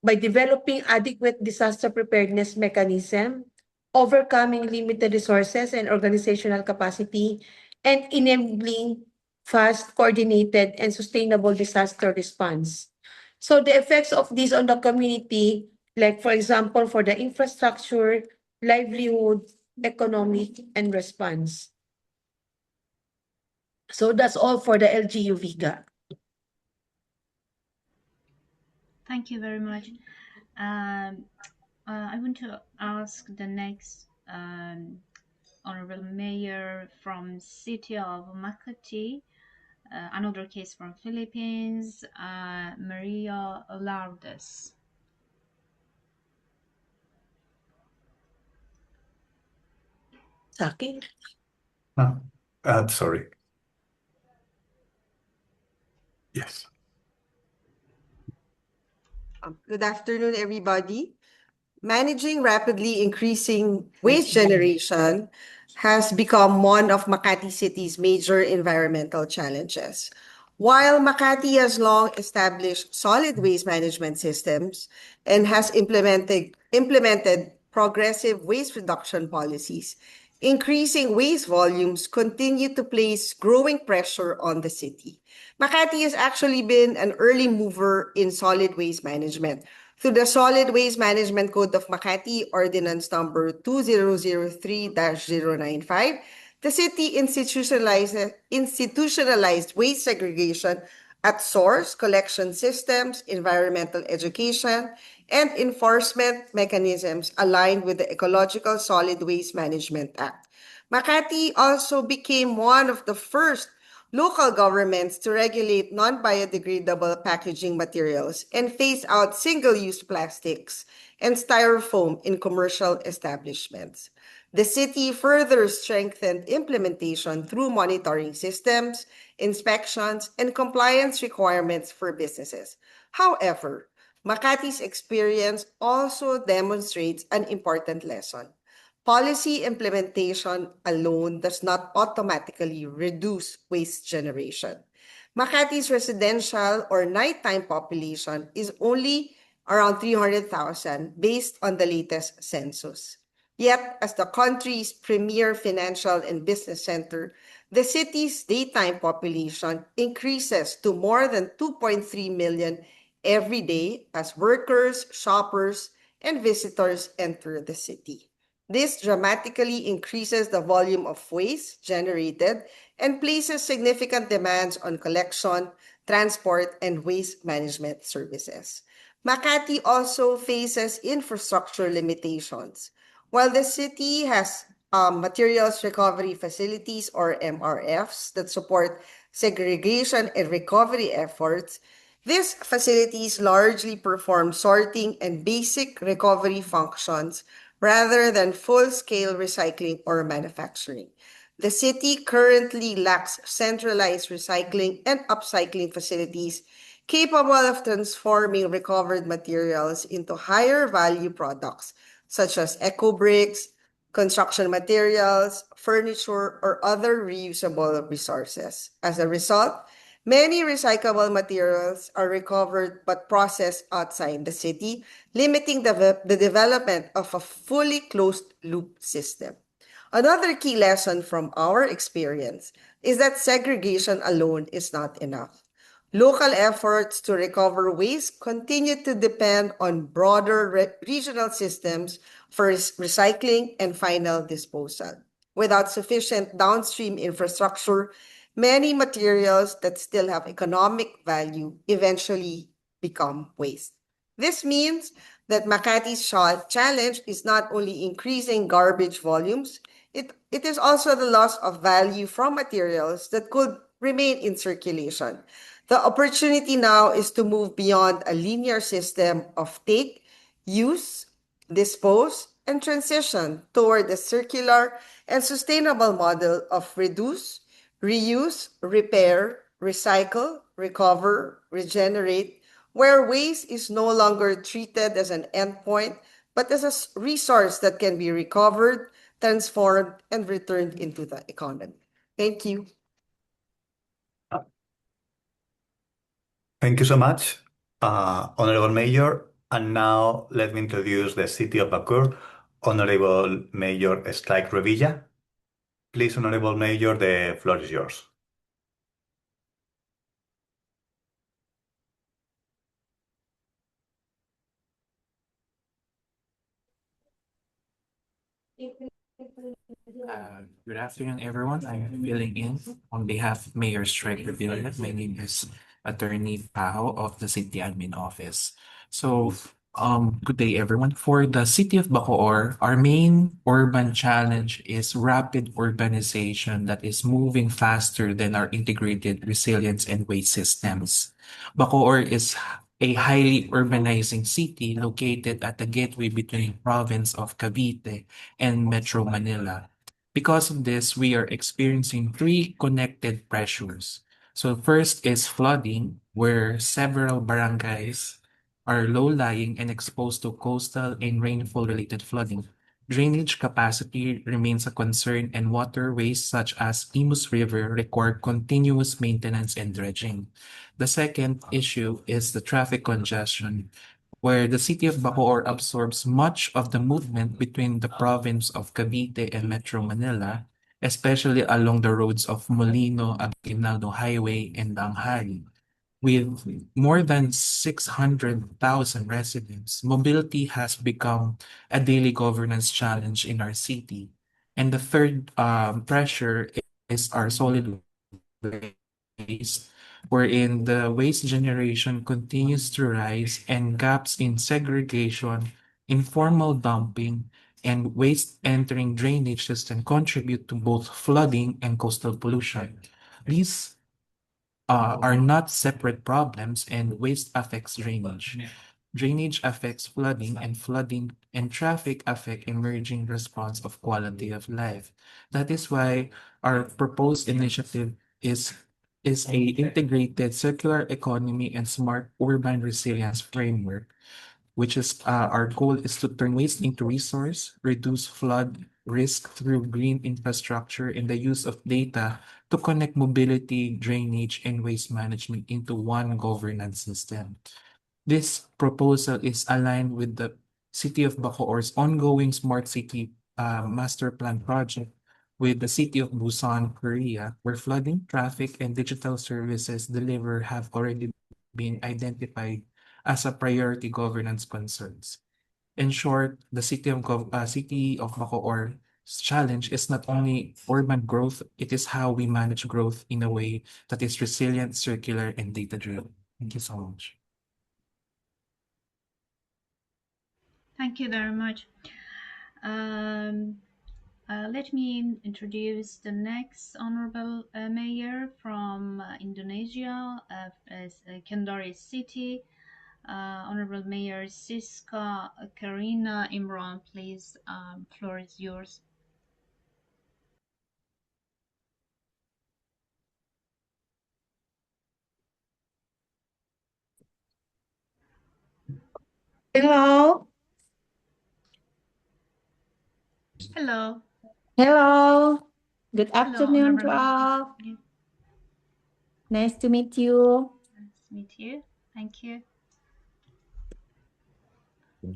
by developing adequate disaster preparedness mechanism, overcoming limited resources and organizational capacity, and enabling fast, coordinated, and sustainable disaster response. So the effects of this on the community, like for example, for the infrastructure, livelihood, economic, and response. So that's all for the LGU Viga. Thank you very much. I want to ask the next Honorable Mayor from City of Makati, Another case from Philippines, Maria Lourdes. Sa akin. Sorry. Yes. Good afternoon, everybody. Managing rapidly increasing waste generation has become one of Makati City's major environmental challenges. While Makati has long established solid waste management systems and has implemented progressive waste reduction policies, increasing waste volumes continue to place growing pressure on the city. Makati has actually been an early mover in solid waste management through the Solid Waste Management Code of Makati, Ordinance Number 2003-095, the city institutionalized waste segregation at source, collection systems, environmental education, and enforcement mechanisms aligned with the Ecological Solid Waste Management Act. Makati also became one of the first local governments to regulate non-biodegradable packaging materials and phase out single-use plastics and styrofoam in commercial establishments. The city further strengthened implementation through monitoring systems, inspections, and compliance requirements for businesses. However, Makati's experience also demonstrates an important lesson. Policy implementation alone does not automatically reduce waste generation. Makati's residential or nighttime population is only around 300,000 based on the latest census. Yet, as the country's premier financial and business center, the city's daytime population increases to more than 2.3 million every day as workers, shoppers, and visitors enter the city. This dramatically increases the volume of waste generated and places significant demands on collection, transport, and waste management services. Makati also faces infrastructure limitations. While the city has materials recovery facilities or MRFs that support segregation and recovery efforts, these facilities largely perform sorting and basic recovery functions rather than full-scale recycling or manufacturing. The city currently lacks centralized recycling and upcycling facilities capable of transforming recovered materials into higher value products such as eco-bricks, construction materials, furniture, or other reusable resources. As a result, many recyclable materials are recovered but processed outside the city, limiting the development of a fully closed-loop system. Another key lesson from our experience is that segregation alone is not enough. Local efforts to recover waste continue to depend on broader regional systems for recycling and final disposal. Without sufficient downstream infrastructure, many materials that still have economic value eventually become waste. This means that Makati's challenge is not only increasing garbage volumes, it is also the loss of value from materials that could remain in circulation. The opportunity now is to move beyond a linear system of take, use, dispose, and transition toward a circular and sustainable model of reduce, reuse, repair, recycle, recover, regenerate, where waste is no longer treated as an endpoint, but as a resource that can be recovered, transformed, and returned into the economy. Thank you. Thank you so much, Honorable Mayor. And now let me introduce the City of Bakur, Honorable Mayor Strike Revilla. Please, Honorable Mayor, the floor is yours. Good afternoon, everyone. I'm filling in on behalf of Mayor Strike Revilla. My name is Attorney Pao of the City Admin Office. So Good day, everyone. For the city of Bacoor, our main urban challenge is rapid urbanization that is moving faster than our integrated resilience and waste systems. Bacoor is a highly urbanizing city located at the gateway between province of Cavite and Metro Manila. Because of this, we are experiencing three connected pressures. So first is flooding, where several barangays are low-lying and exposed to coastal and rainfall-related flooding. Drainage capacity remains a concern, and waterways such as Imus River require continuous maintenance and dredging. The second issue is the traffic congestion, where the city of Bacoor absorbs much of the movement between the province of Cavite and Metro Manila, especially along the roads of Molino, Aguinaldo Highway, and Danghari. With more than 600,000 residents, mobility has become a daily governance challenge in our city. And the third pressure is our solid waste, wherein the waste generation continues to rise and gaps in segregation, informal dumping, and waste entering drainage system contribute to both flooding and coastal pollution. These are not separate problems, and waste affects drainage. Drainage affects flooding, and flooding and traffic affect emerging response of quality of life. That is why our proposed initiative is a integrated circular economy and smart urban resilience framework, which is our goal is to turn waste into resource, reduce flood risk through green infrastructure and the use of data to connect mobility, drainage, and waste management into one governance system. This proposal is aligned with the City of Bacoor's ongoing Smart City Master Plan project with the City of Busan, Korea, where flooding, traffic, and digital services deliver have already been identified as a priority governance concerns. In short, the City of Bacoor's challenge is not only urban growth, it is how we manage growth in a way that is resilient, circular, and data-driven. Thank you so much. Thank you very much. Let me introduce the next honorable mayor from Indonesia, Kendari City. Honorable Mayor Siska Karina Imran, please, floor is yours. Hello. Hello. Hello. Good Hello, afternoon to Honorable. all. Yeah, Nice to meet you. nice to meet you. Thank you. Good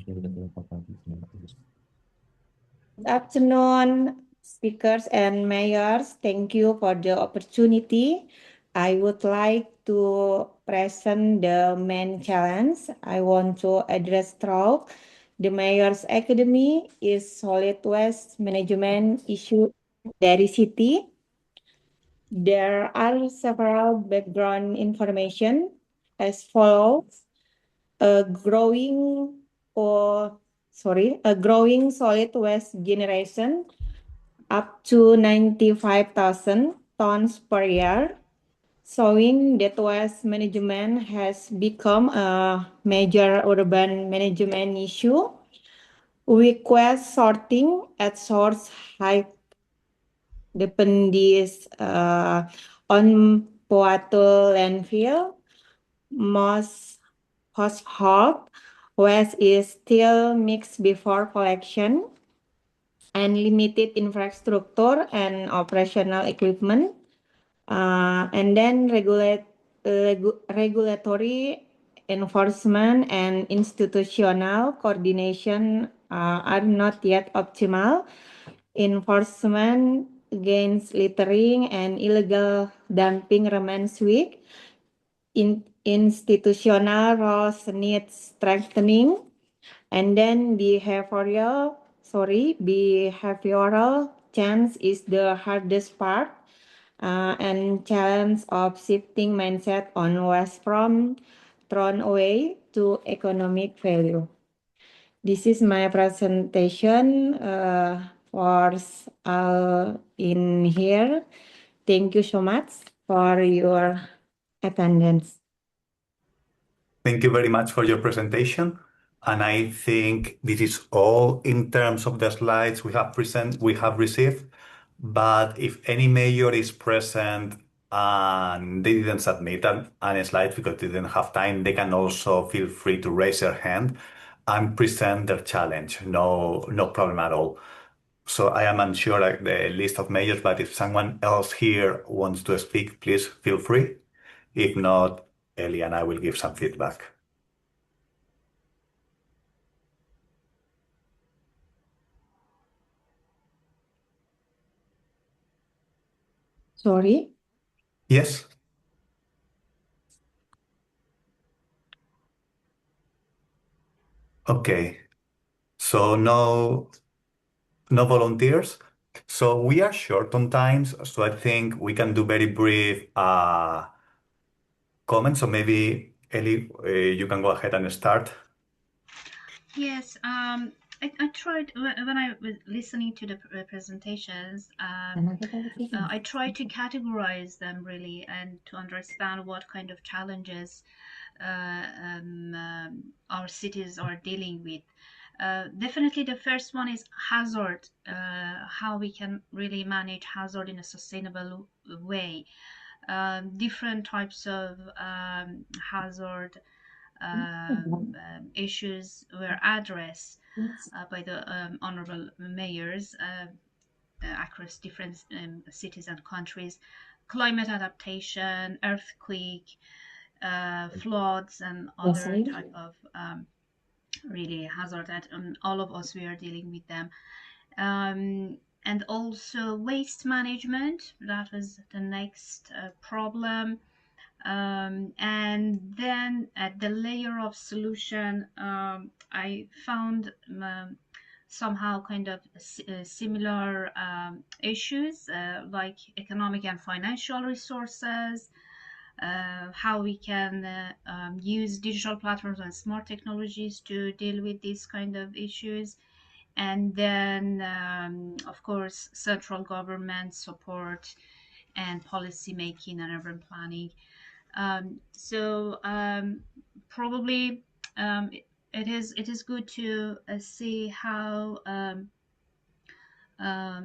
afternoon, speakers and mayors. Thank you for the opportunity. I would like to present the main challenge I want to address through the Mayor's Academy is solid waste management issue dari city. There are several background information as follows. A growing a growing solid waste generation up to 95,000 tons per year, showing that waste management has become a major urban management issue. Request sorting at source high depends on Poato landfill. Most household waste is still mixed before collection, and limited infrastructure and operational equipment. And then regulatory enforcement and institutional coordination are not yet optimal. Enforcement against littering and illegal dumping remains weak. Institutional roles need strengthening. And then behavioral change is the hardest part, and challenge of shifting mindset on waste from thrown away to economic value. This is my presentation for all in here. Thank you so much for your attendance. Thank you very much for your presentation. And I think this is all in terms of the slides we have received. But if any mayor is present and they didn't submit an slide because they didn't have time, they can also feel free to raise their hand and present their challenge. No problem at all. So I am unsure like the list of mayors, but if someone else here wants to speak, please feel free. If not, Ellie and I will give some feedback. Sorry. Yes. Okay. So no volunteers. So we are short on times, so I think we can do very brief comments. So maybe Ellie, you can go ahead and start. Yes, I tried when I was listening to the presentations. I tried to categorize them really and to understand what kind of challenges our cities are dealing with. Definitely, the first one is hazard. How we can really manage hazard in a sustainable way. Different types of hazard issues were addressed by the honorable mayors across different cities and countries. Climate adaptation, earthquake, floods, and other type of really hazard that all of us we are dealing with them. And also waste management, that was the next problem. And then at the layer of solution, I found somehow kind of similar issues like economic and financial resources, how we can use digital platforms and smart technologies to deal with these kind of issues. And then, of course, central government support and policy making and urban planning. So probably it is good to see how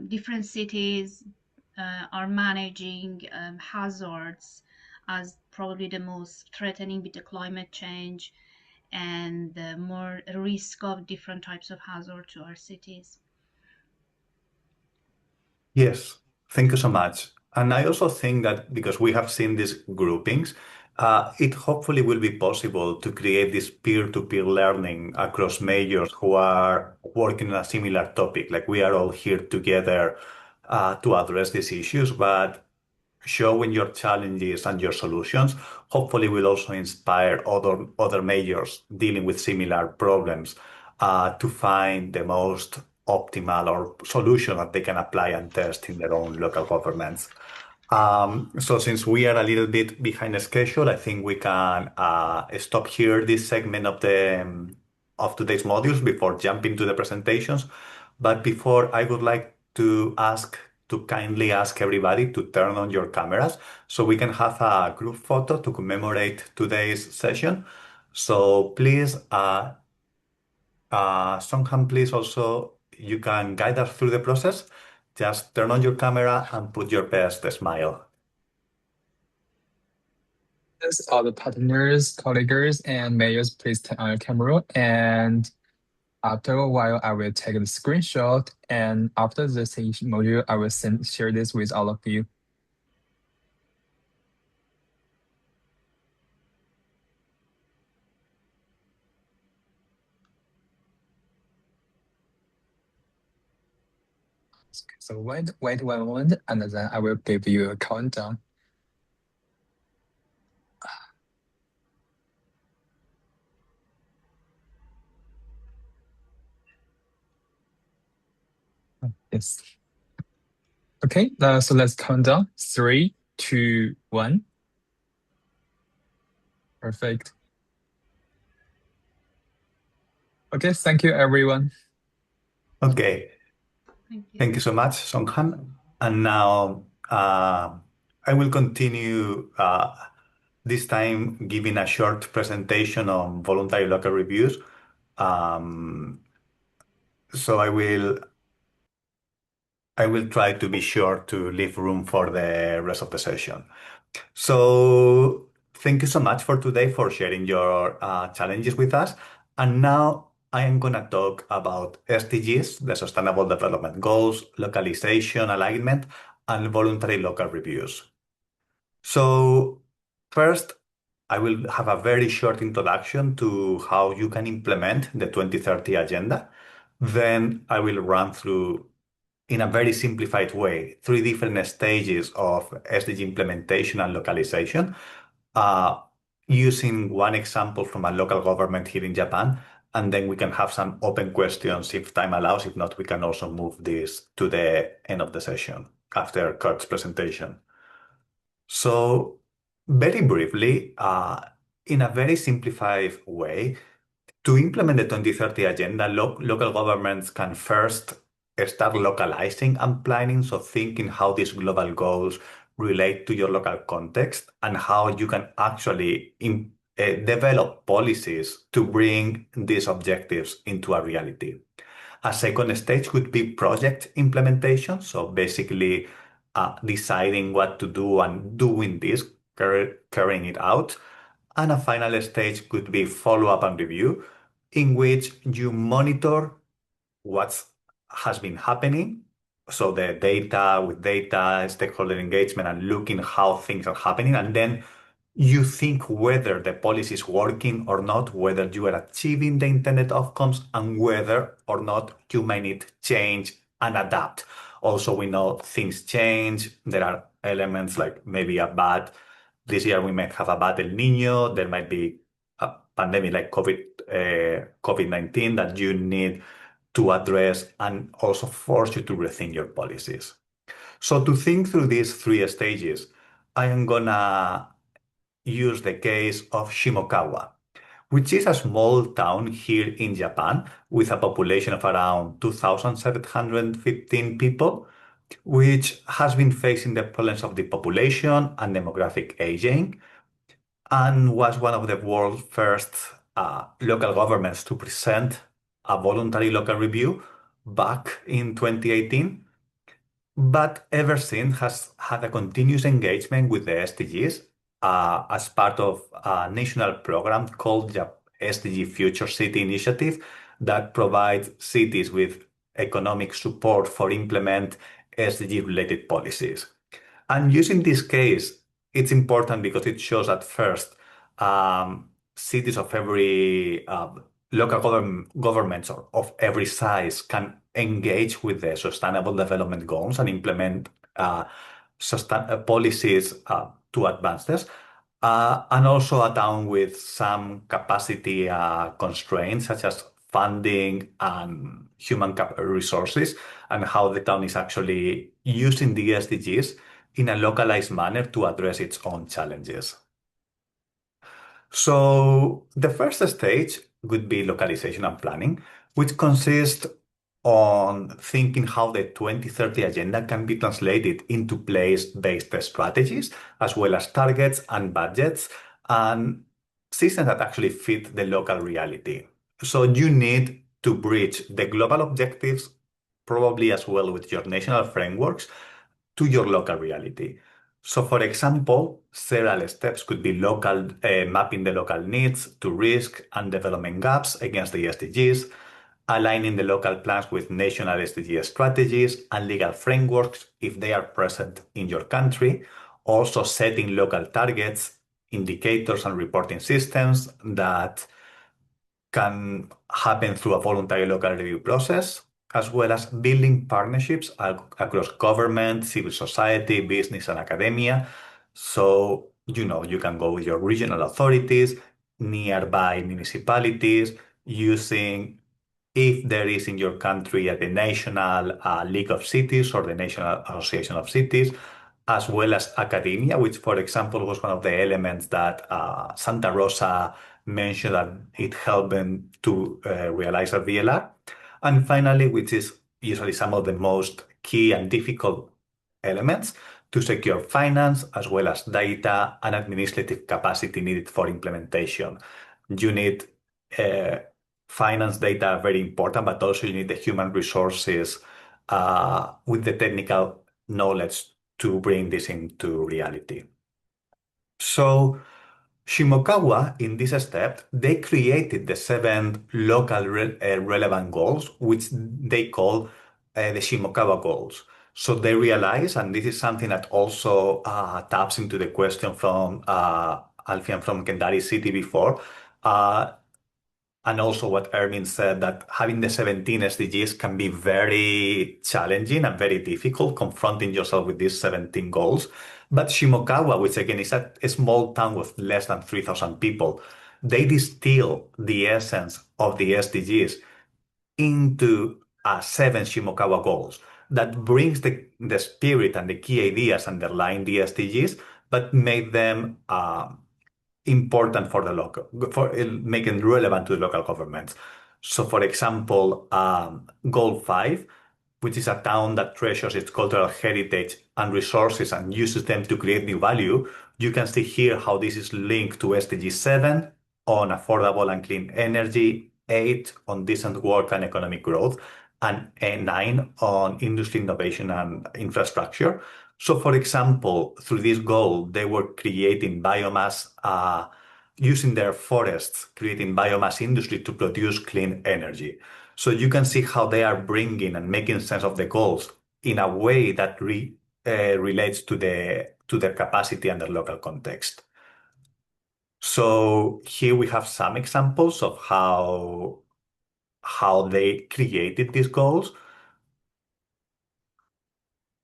different cities are managing hazards as probably the most threatening with the climate change and the more risk of different types of hazard to our cities. Yes, thank you so much. And I also think that because we have seen these groupings, it hopefully will be possible to create this peer-to-peer learning across majors who are working on a similar topic. Like we are all here together to address these issues, but showing your challenges and your solutions hopefully will also inspire other majors dealing with similar problems to find the most optimal or solution that they can apply and test in their own local governments. So since we are a little bit behind schedule, I think we can stop here this segment of the of today's modules before jumping to the presentations. But before, I would like to kindly ask everybody to turn on your cameras so we can have a group photo to commemorate today's session. So please, Songham, please also, you can guide us through the process. Just turn on your camera and put your best smile. Yes, all the partners, colleagues, and mayors, please turn on your camera. And after a while, I will take a screenshot. And after the session module, I will share this with all of you. So wait 1 moment, and then I will give you a countdown. Yes. Okay, so let's count down. 3, 2, 1. Perfect. Okay, thank you, everyone. Okay, Thank you. thank you so much, Songhan. And now I will continue this time giving a short presentation on voluntary local reviews. So I will try to be sure to leave room for the rest of the session. So thank you so much for today for sharing your challenges with us. And now I am going to talk about SDGs, the Sustainable Development Goals, localization alignment, and voluntary local reviews. So first, I will have a very short introduction to how you can implement the 2030 agenda. Then I will run through in a very simplified way, three different stages of SDG implementation and localization, uh, using one example from a local government here in Japan. And then we can have some open questions if time allows. If not, we can also move this to the end of the session after Kurt's presentation. So, very briefly, in a very simplified way, to implement the 2030 agenda, local governments can first start localizing and planning, so thinking how these global goals relate to your local context and how you can actually develop policies to bring these objectives into a reality. A second stage could be project implementation, so basically deciding what to do and doing this, carrying it out. And a final stage could be follow up and review, in which you monitor what has been happening. So the data with data, stakeholder engagement, and looking how things are happening. And then you think whether the policy is working or not, whether you are achieving the intended outcomes, and whether or not you may need change and adapt. Also, we know things change. There are elements like maybe this year we might have a bad El Nino. There might be a pandemic like COVID-19 that you need to address and also force you to rethink your policies. So to think through these three stages, I am gonna use the case of Shimokawa, which is a small town here in Japan with a population of around 2,715 people, which has been facing the problems of depopulation and demographic aging, and was one of the world's first local governments to present a voluntary local review back in 2018. But ever since has had a continuous engagement with the SDGs as part of a national program called the SDG Future City Initiative that provides cities with economic support for implement SDG related policies. And using this case, it's important because it shows at first cities of every local governments of every size can engage with the sustainable development goals and implement policies to advance this. And also a town with some capacity constraints, such as funding and human resources, and how the town is actually using the SDGs in a localized manner to address its own challenges. So the first stage would be localization and planning, which consists on thinking how the 2030 agenda can be translated into place-based strategies, as well as targets and budgets, and systems that actually fit the local reality. So you need to bridge the global objectives, probably as well with your national frameworks, to your local reality. So, for example, several steps could be mapping the local needs to risk and development gaps against the SDGs, aligning the local plans with national SDG strategies and legal frameworks if they are present in your country, also setting local targets, indicators, and reporting systems that can happen through a voluntary local review process, as well as building partnerships across government, civil society, business, and academia. So, you can go with your regional authorities, nearby municipalities, using if there is in your country at the National League of Cities or the National Association of Cities, as well as academia, which, for example, was one of the elements that Santa Rosa mentioned that it helped them to realize a VLR. And finally, which is usually some of the most key and difficult elements, to secure finance as well as data and administrative capacity needed for implementation. You need finance data, very important, but also you need the human resources with the technical knowledge to bring this into reality. So Shimokawa, in this step, they created the 7 local relevant goals, which they call the Shimokawa goals. So they realize, and this is something that also taps into the question from Alfian from Kendari City before, and also what Ermin said, that having the 17 SDGs can be very challenging and very difficult, confronting yourself with these 17 goals. But Shimokawa, which again is a small town with less than 3,000 people, they distill the essence of the SDGs into 7 Shimokawa goals that brings the spirit and the key ideas underlying the SDGs, but make them important for the local, for making relevant to the local governments. So, for example, Goal 5, which is a town that treasures its cultural heritage and resources and uses them to create new value, you can see here how this is linked to SDG 7 on affordable and clean energy, 8 on decent work and economic growth, and 9 on industry innovation and infrastructure. So, for example, through this goal, they were creating biomass, using their forests, creating biomass industry to produce clean energy. So you can see how they are bringing and making sense of the goals in a way that relates to their capacity and their local context. So here we have some examples of how they created these goals.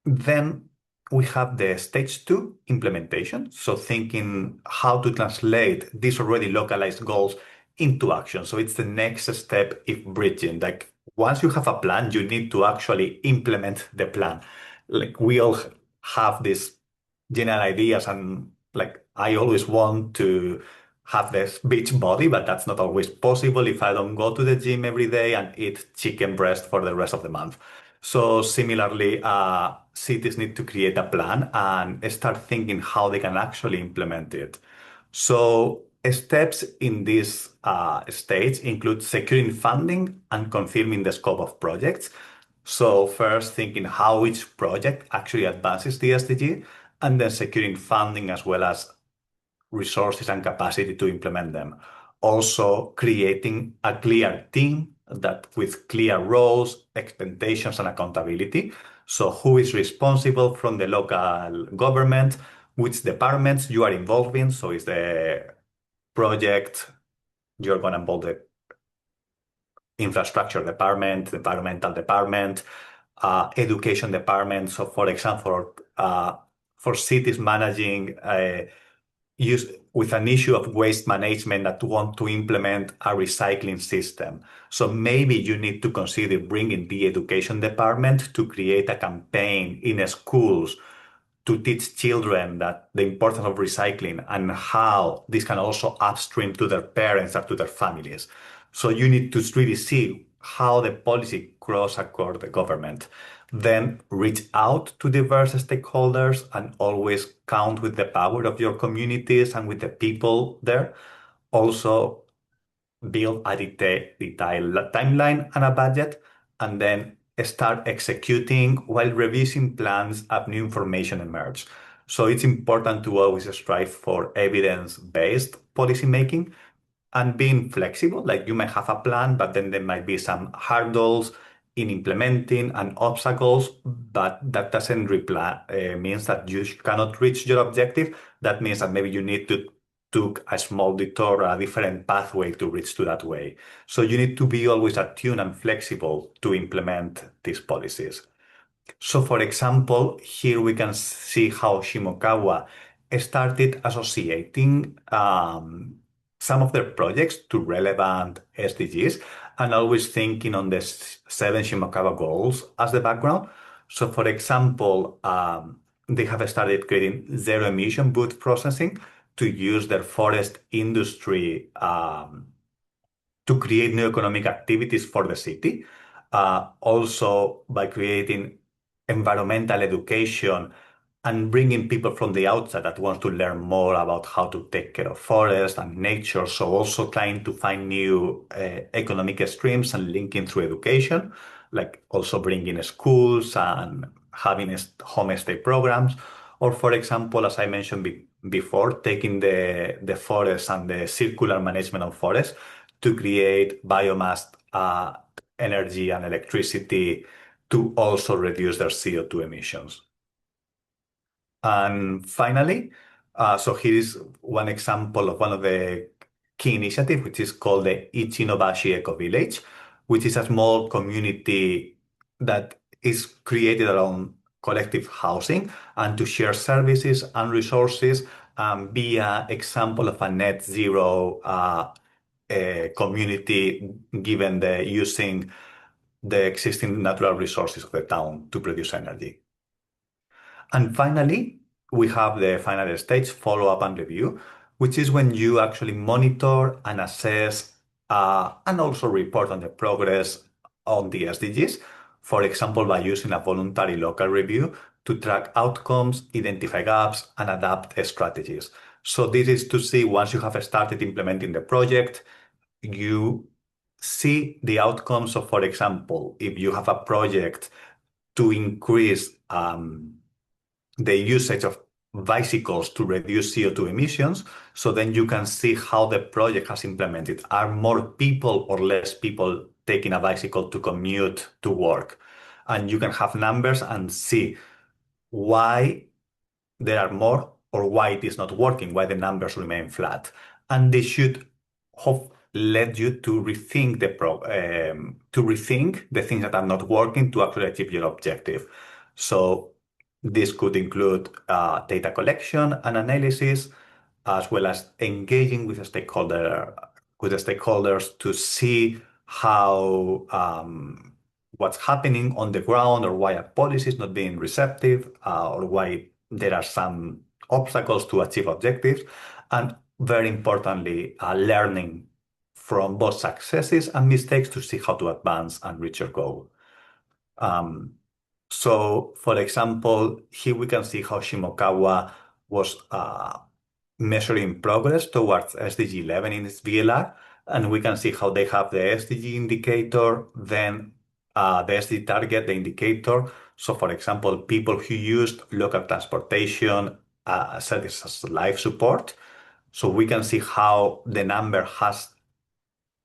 Then we have the stage 2 implementation. So thinking how to translate these already localized goals into action. So it's the next step if bridging. Like once you have a plan, you need to actually implement the plan. Like we all have these general ideas, and like I always want to have this beach body, but that's not always possible if I don't go to the gym every day and eat chicken breast for the rest of the month. So similarly, cities need to create a plan and start thinking how they can actually implement it. So steps in this stage include securing funding and confirming the scope of projects. So first thinking how each project actually advances the SDG, and then securing funding as well as resources and capacity to implement them. Also creating a clear team that with clear roles, expectations, and accountability. So who is responsible from the local government, which departments you are involved in. So is the project, you're going to involve the infrastructure department, the environmental department, education department. So for example, for cities managing use with an issue of waste management that want to implement a recycling system. So maybe you need to consider bringing the education department to create a campaign in schools to teach children that the importance of recycling and how this can also upstream to their parents or to their families. So you need to really see how the policy cross across the government. Then reach out to diverse stakeholders and always count with the power of your communities and with the people there. Also build a detailed timeline and a budget, and then start executing while revising plans as new information emerge. So it's important to always strive for evidence-based policymaking and being flexible. Like you might have a plan, but then there might be some hurdles in implementing and obstacles, but that doesn't means that you cannot reach your objective. That means that maybe you need to took a small detour, a different pathway to reach to that way. So you need to be always attuned and flexible to implement these policies. So for example, here we can see how Shimokawa started associating some of their projects to relevant SDGs and always thinking on the 7 Shimokawa goals as the background. So for example, they have started creating zero emission wood processing to use their forest industry to create new economic activities for the city. Also, by creating environmental education and bringing people from the outside that want to learn more about how to take care of forest and nature. So also trying to find new economic streams and linking through education, like also bringing schools and having homestay programs. Or for example, as I mentioned before, taking the forest and the circular management of forests to create biomass energy and electricity to also reduce their CO2 emissions. And finally, so here is one example of one of the key initiatives, which is called the Ichinobashi Eco Village, which is a small community that is created around collective housing and to share services and resources and be an example of a net zero community given the using the existing natural resources of the town to produce energy. And finally, we have the final stage, follow-up and review, which is when you actually monitor and assess and also report on the progress on the SDGs. For example, by using a voluntary local review to track outcomes, identify gaps, and adapt strategies. So this is to see once you have started implementing the project, you see the outcomes. So for example, if you have a project to increase the usage of bicycles to reduce CO2 emissions. So then you can see how the project has implemented. Are more people or less people taking a bicycle to commute to work? And you can have numbers and see why there are more or why it is not working, why the numbers remain flat. And this should have led you to rethink the things that are not working to actually achieve your objective. So this could include data collection and analysis, as well as engaging with the stakeholders to see how what's happening on the ground, or why a policy is not being receptive, or why there are some obstacles to achieve objectives, and very importantly, learning from both successes and mistakes to see how to advance and reach your goal. So, for example, here we can see how Shimokawa was measuring progress towards SDG 11 in its VLR, and we can see how they have the SDG indicator, then the SDG target, the indicator. So, for example, people who used local transportation services as life support. So we can see how the number has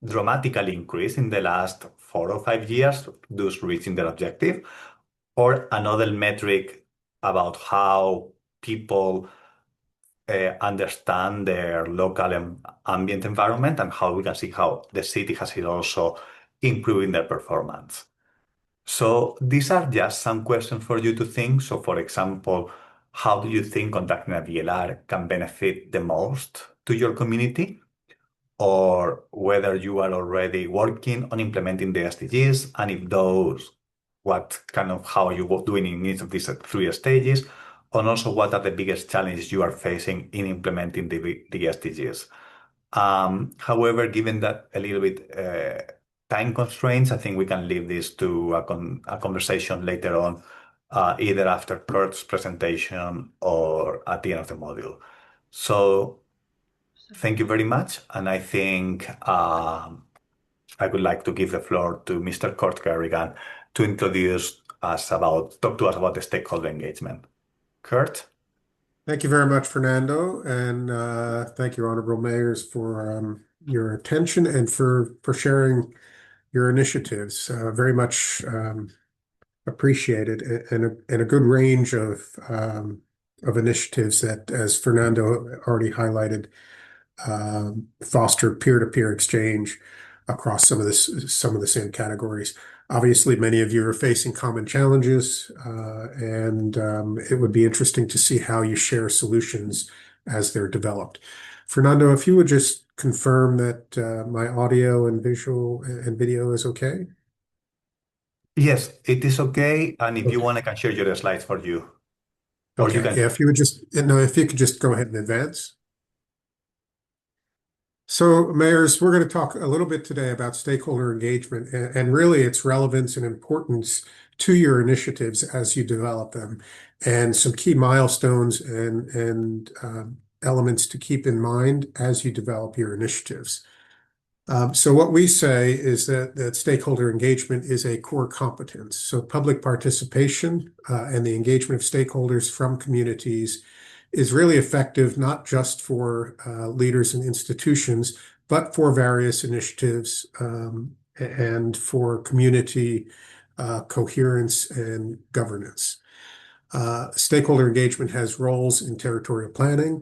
dramatically increased in the last 4 or 5 years, thus reaching their objective. Or another metric about how people understand their local ambient environment, and how we can see how the city has also improving their performance. So these are just some questions for you to think. So for example, how do you think conducting a VLR can benefit the most to your community? Or whether you are already working on implementing the SDGs, and if those, how are you doing in each of these 3 stages, and also what are the biggest challenges you are facing in implementing the SDGs. However, given that a little bit time constraints, I think we can leave this to a conversation later on, either after Kurt's presentation or at the end of the module. So thank you very much, and I think I would like to give the floor to Mr. Kurt Kerrigan to talk to us about the stakeholder engagement. Kurt? Thank you very much, Fernando, and thank you, honorable mayors, for your attention and for sharing your initiatives. Very much appreciated, and a good range of initiatives that, as Fernando already highlighted, foster peer-to-peer exchange across some of the same categories. Obviously, many of you are facing common challenges, and it would be interesting to see how you share solutions as they're developed. Fernando, if you would just confirm that my audio and visual and video is okay? Yes, it is okay. And if you want, I can share your slides for you. Or you Okay, can. yeah, if you could just go ahead and advance. So, mayors, we're going to talk a little bit today about stakeholder engagement and really its relevance and importance to your initiatives as you develop them, and some key milestones and elements to keep in mind as you develop your initiatives. So what we say is that stakeholder engagement is a core competence. So public participation and the engagement of stakeholders from communities is really effective, not just for leaders and institutions, but for various initiatives and for community coherence and governance. Stakeholder engagement has roles in territorial planning,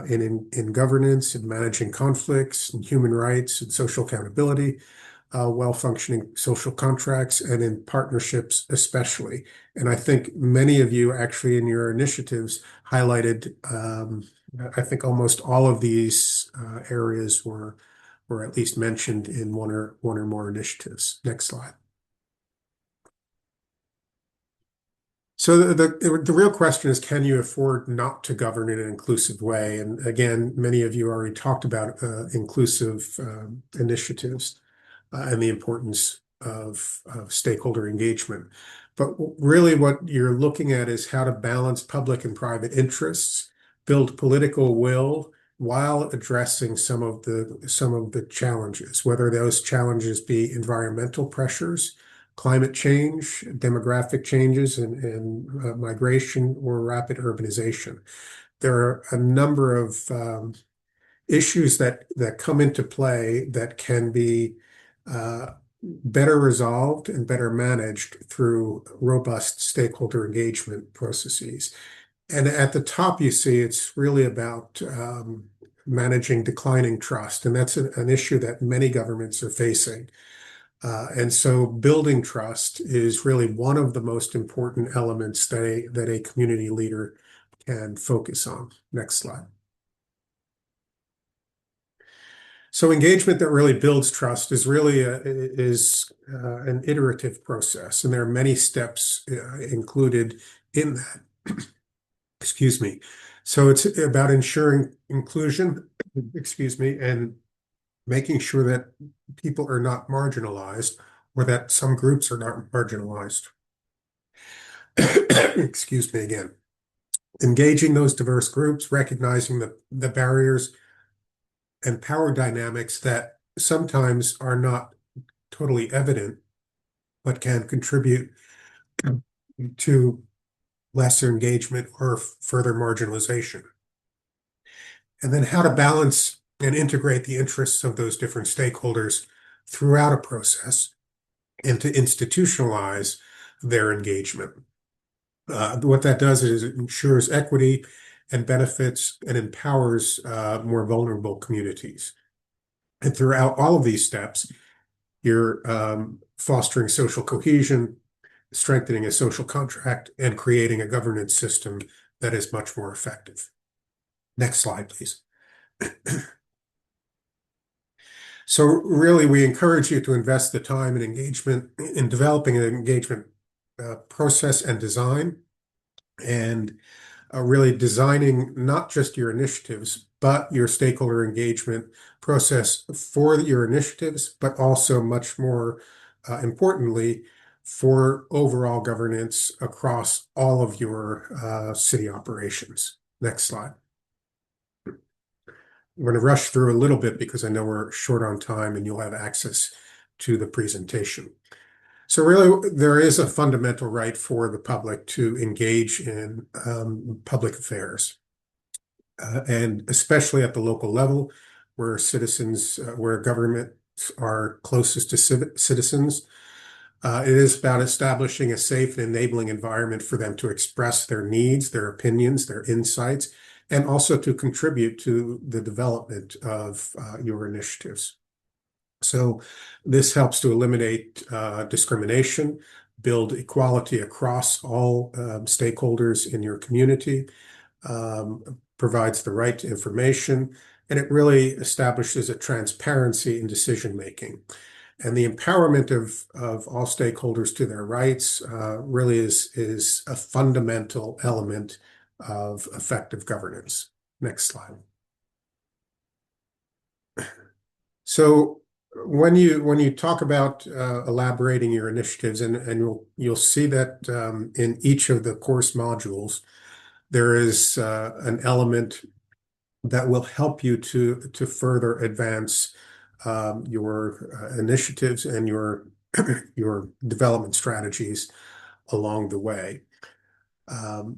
in governance, in managing conflicts, in human rights and social accountability, well-functioning social contracts, and in partnerships especially. And I think many of you actually in your initiatives highlighted, I think almost all of these areas were at least mentioned in one or more initiatives. Next slide. So the real question is, can you afford not to govern in an inclusive way? And again, many of you already talked about inclusive initiatives and the importance of stakeholder engagement. But really what you're looking at is how to balance public and private interests, build political will while addressing some of the challenges, whether those challenges be environmental pressures, climate change, demographic changes, and migration, or rapid urbanization. There are a number of issues that come into play that can be better resolved and better managed through robust stakeholder engagement processes. And at the top, you see it's really about managing declining trust, and that's an issue that many governments are facing. And so building trust is really one of the most important elements that a community leader can focus on. Next slide. So engagement that really builds trust is really an iterative process, and there are many steps included in that. Excuse me. So it's about ensuring inclusion, and making sure that people are not marginalized, or that some groups are not marginalized. Excuse me again. Engaging those diverse groups, recognizing the barriers and power dynamics that sometimes are not totally evident, but can contribute to lesser engagement or further marginalization. And then how to balance and integrate the interests of those different stakeholders throughout a process and to institutionalize their engagement. What that does is it ensures equity and benefits and empowers more vulnerable communities. And throughout all of these steps, you're fostering social cohesion, strengthening a social contract, and creating a governance system that is much more effective. Next slide, please. So really, we encourage you to invest the time and engagement in developing an engagement process and design, and really designing not just your initiatives, but your stakeholder engagement process for your initiatives, but also much more importantly, for overall governance across all of your city operations. Next slide. I'm going to rush through a little bit because I know we're short on time and you'll have access to the presentation. So really, there is a fundamental right for the public to engage in public affairs, and especially at the local level, where where governments are closest to citizens. It is about establishing a safe and enabling environment for them to express their needs, their opinions, their insights, and also to contribute to the development of your initiatives. So this helps to eliminate discrimination, build equality across all stakeholders in your community, provides the right to information, and it really establishes a transparency in decision-making. And the empowerment of all stakeholders to their rights really is a fundamental element of effective governance. Next slide. So when you talk about elaborating your initiatives, and you'll see that in each of the course modules, there is an element that will help you to further advance your initiatives and your development strategies along the way.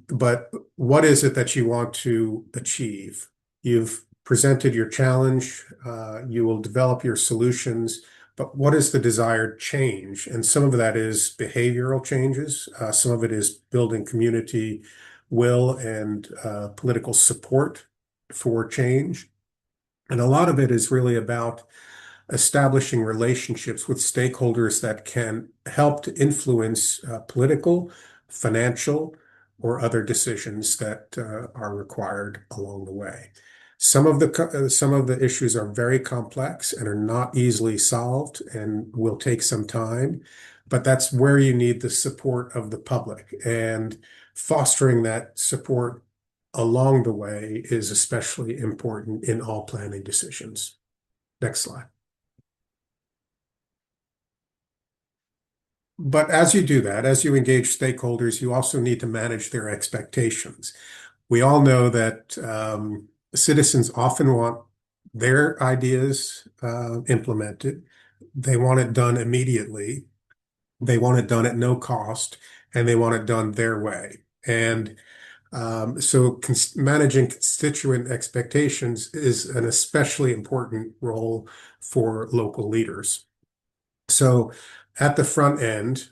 But what is it that you want to achieve? You've presented your challenge, you will develop your solutions, but what is the desired change? And some of that is behavioral changes. Some of it is building community will and political support for change. And a lot of it is really about establishing relationships with stakeholders that can help to influence political, financial, or other decisions that are required along the way. Some of the issues are very complex and are not easily solved and will take some time, but that's where you need the support of the public. And fostering that support along the way is especially important in all planning decisions. Next slide. But as you do that, as you engage stakeholders, you also need to manage their expectations. We all know that citizens often want their ideas implemented. They want it done immediately. They want it done at no cost, and they want it done their way. And so managing constituent expectations is an especially important role for local leaders. So at the front end,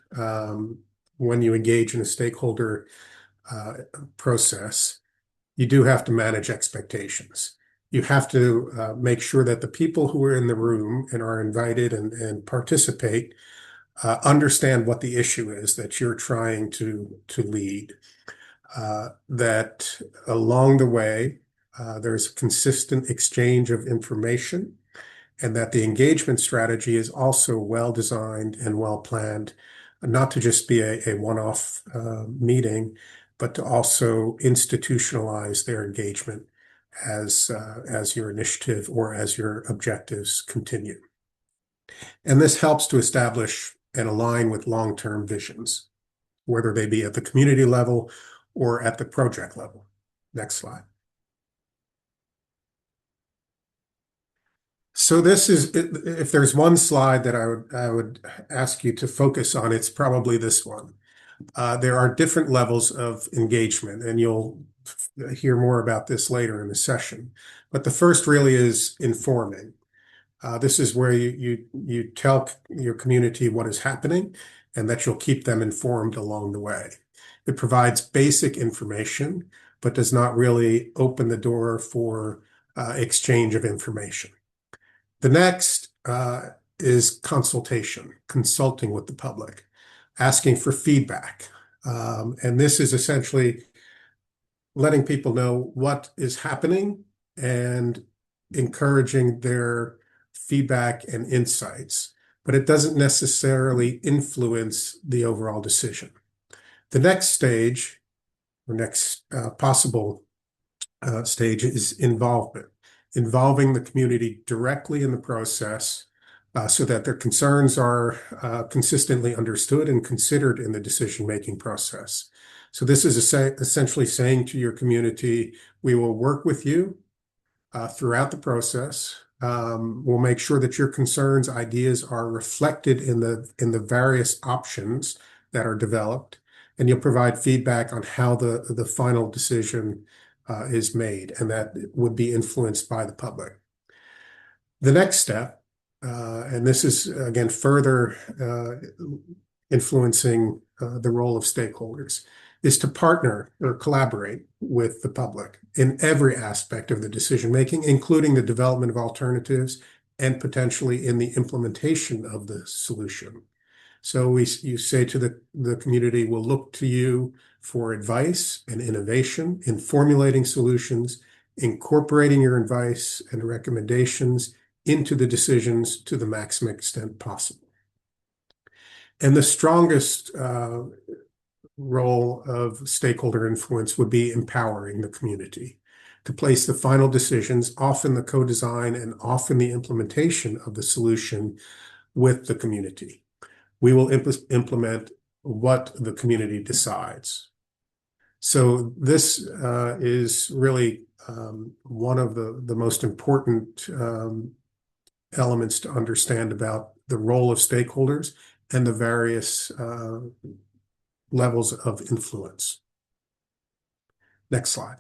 when you engage in a stakeholder process, you do have to manage expectations. You have to make sure that the people who are in the room and are invited and participate understand what the issue is that you're trying to lead. That along the way, there's a consistent exchange of information, and that the engagement strategy is also well designed and well planned, not to just be a one-off meeting, but to also institutionalize their engagement as your initiative or as your objectives continue. And this helps to establish and align with long-term visions, whether they be at the community level or at the project level. Next slide. So this is, if there's one slide that I would ask you to focus on, it's probably this one. There are different levels of engagement, and you'll hear more about this later in the session. But the first really is informing. This is where you tell your community what is happening and that you'll keep them informed along the way. It provides basic information, but does not really open the door for exchange of information. The next is consultation, consulting with the public, asking for feedback. And this is essentially letting people know what is happening and encouraging their feedback and insights, but it doesn't necessarily influence the overall decision. The next stage, or next possible stage, is involvement. Involving the community directly in the process so that their concerns are consistently understood and considered in the decision-making process. So this is essentially saying to your community, we will work with you throughout the process. We'll make sure that your concerns, ideas are reflected in the various options that are developed, and you'll provide feedback on how the final decision is made, and that would be influenced by the public. The next step, and this is again further influencing the role of stakeholders, is to partner or collaborate with the public in every aspect of the decision-making, including the development of alternatives and potentially in the implementation of the solution. So you say to the community, we'll look to you for advice and innovation in formulating solutions, incorporating your advice and recommendations into the decisions to the maximum extent possible. And the strongest role of stakeholder influence would be empowering the community to place the final decisions, often the co-design and often the implementation of the solution with the community. We will implement what the community decides. So this is really one of the most important elements to understand about the role of stakeholders and the various levels of influence. Next slide.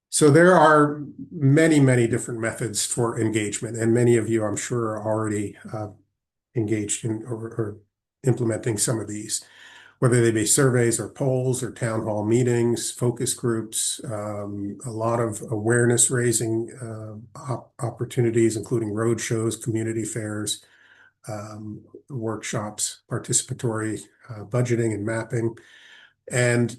So there are many, many different methods for engagement, and many of you, I'm sure, are already engaged in or implementing some of these, whether they be surveys or polls or town hall meetings, focus groups, a lot of awareness raising opportunities, including road shows, community fairs, workshops, participatory budgeting and mapping. And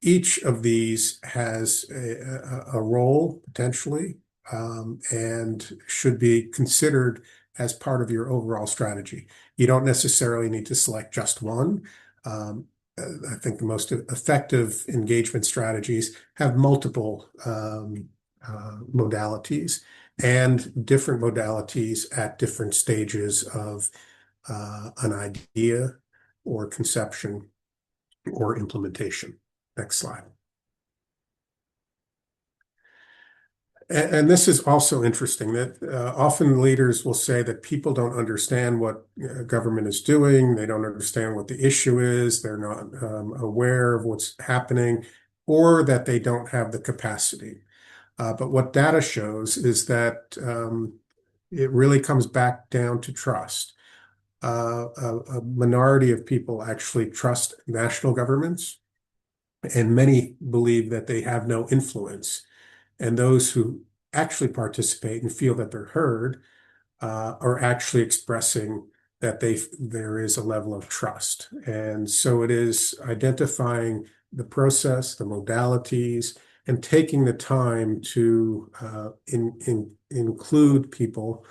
each of these has a role potentially and should be considered as part of your overall strategy. You don't necessarily need to select just one. I think the most effective engagement strategies have multiple modalities and different modalities at different stages of an idea or conception or implementation. Next slide. And this is also interesting that often leaders will say that people don't understand what government is doing. They don't understand what the issue is. They're not aware of what's happening, or that they don't have the capacity. But what data shows is that it really comes back down to trust. A minority of people actually trust national governments, and many believe that they have no influence. And those who actually participate and feel that they're heard are actually expressing that there is a level of trust. And so it is identifying the process, the modalities, and taking the time to include people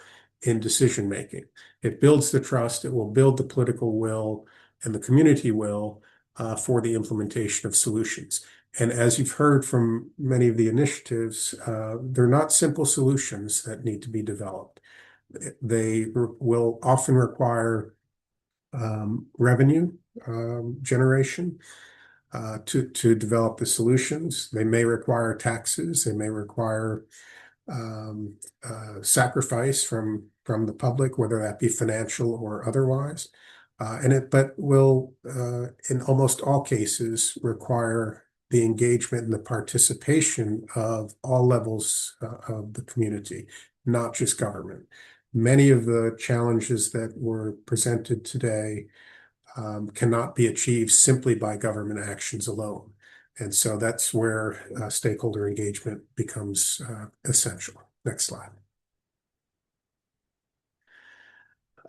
in decision making. It builds the trust. It will build the political will and the community will for the implementation of solutions. And as you've heard from many of the initiatives, they're not simple solutions that need to be developed. They will often require revenue generation to develop the solutions. They may require taxes. They may require sacrifice from the public, whether that be financial or otherwise. But will, in almost all cases, require the engagement and the participation of all levels of the community, not just government. Many of the challenges that were presented today cannot be achieved simply by government actions alone. And so that's where stakeholder engagement becomes essential. Next slide.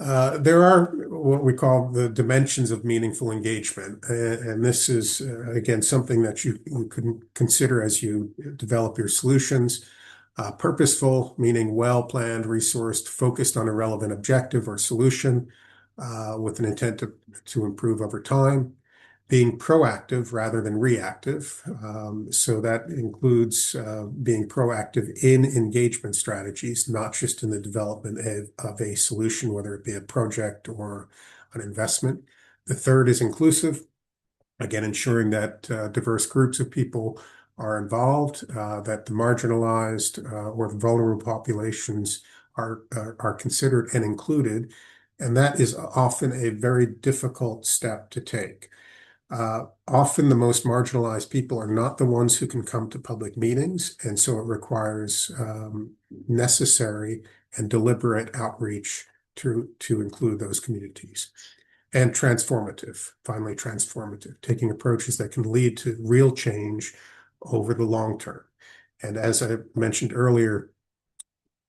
There are what we call the dimensions of meaningful engagement. And this is, again, something that you can consider as you develop your solutions. Purposeful, meaning well-planned, resourced, focused on a relevant objective or solution with an intent to improve over time. Being proactive rather than reactive. So that includes being proactive in engagement strategies, not just in the development of a solution, whether it be a project or an investment. The third is inclusive, again, ensuring that diverse groups of people are involved, that the marginalized or the vulnerable populations are considered and included. And that is often a very difficult step to take. Often the most marginalized people are not the ones who can come to public meetings, and so it requires necessary and deliberate outreach to include those communities. And transformative, finally transformative, taking approaches that can lead to real change over the long term. And as I mentioned earlier,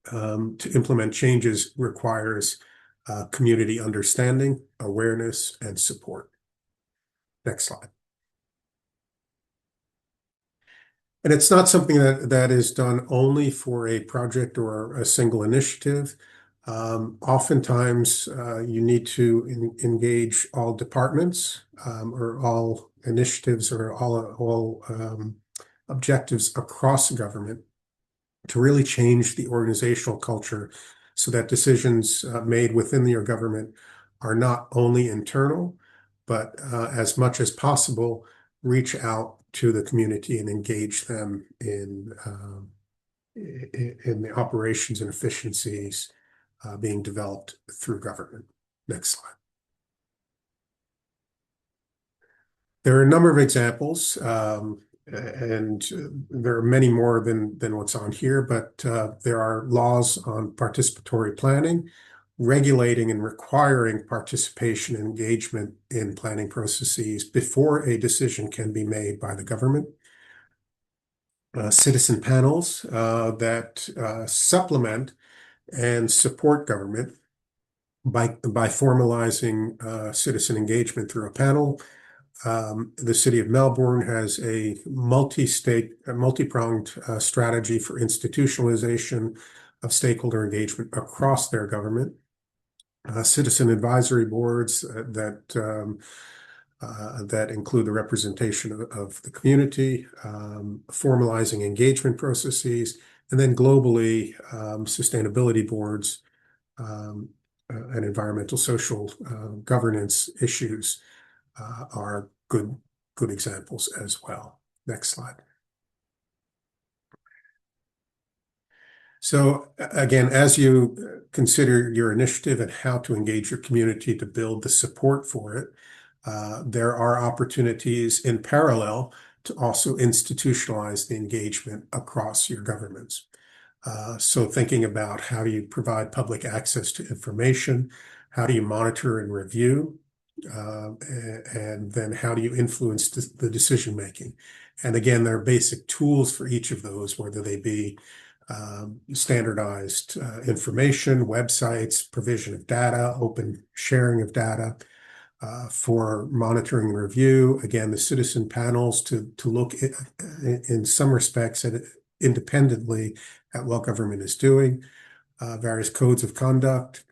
to implement changes requires community understanding, awareness, and support. Next slide. And it's not something that is done only for a project or a single initiative. Oftentimes, you need to engage all departments or all initiatives or all objectives across government to really change the organizational culture so that decisions made within your government are not only internal, but as much as possible, reach out to the community and engage them in the operations and efficiencies being developed through government. Next slide. There are a number of examples, and there are many more than what's on here, but there are laws on participatory planning, regulating and requiring participation and engagement in planning processes before a decision can be made by the government. Citizen panels that supplement and support government by formalizing citizen engagement through a panel. The City of Melbourne has a multi-pronged strategy for institutionalization of stakeholder engagement across their government. Citizen advisory boards that include the representation of the community, formalizing engagement processes, and then globally, sustainability boards and environmental social governance issues are good examples as well. Next slide. So again, as you consider your initiative and how to engage your community to build the support for it, there are opportunities in parallel to also institutionalize the engagement across your governments. So thinking about how do you provide public access to information, how do you monitor and review, and then how do you influence the decision making? And again, there are basic tools for each of those, whether they be standardized information, websites, provision of data, open sharing of data for monitoring and review. Again, the citizen panels to look in some respects at independently at what government is doing, various codes of conduct,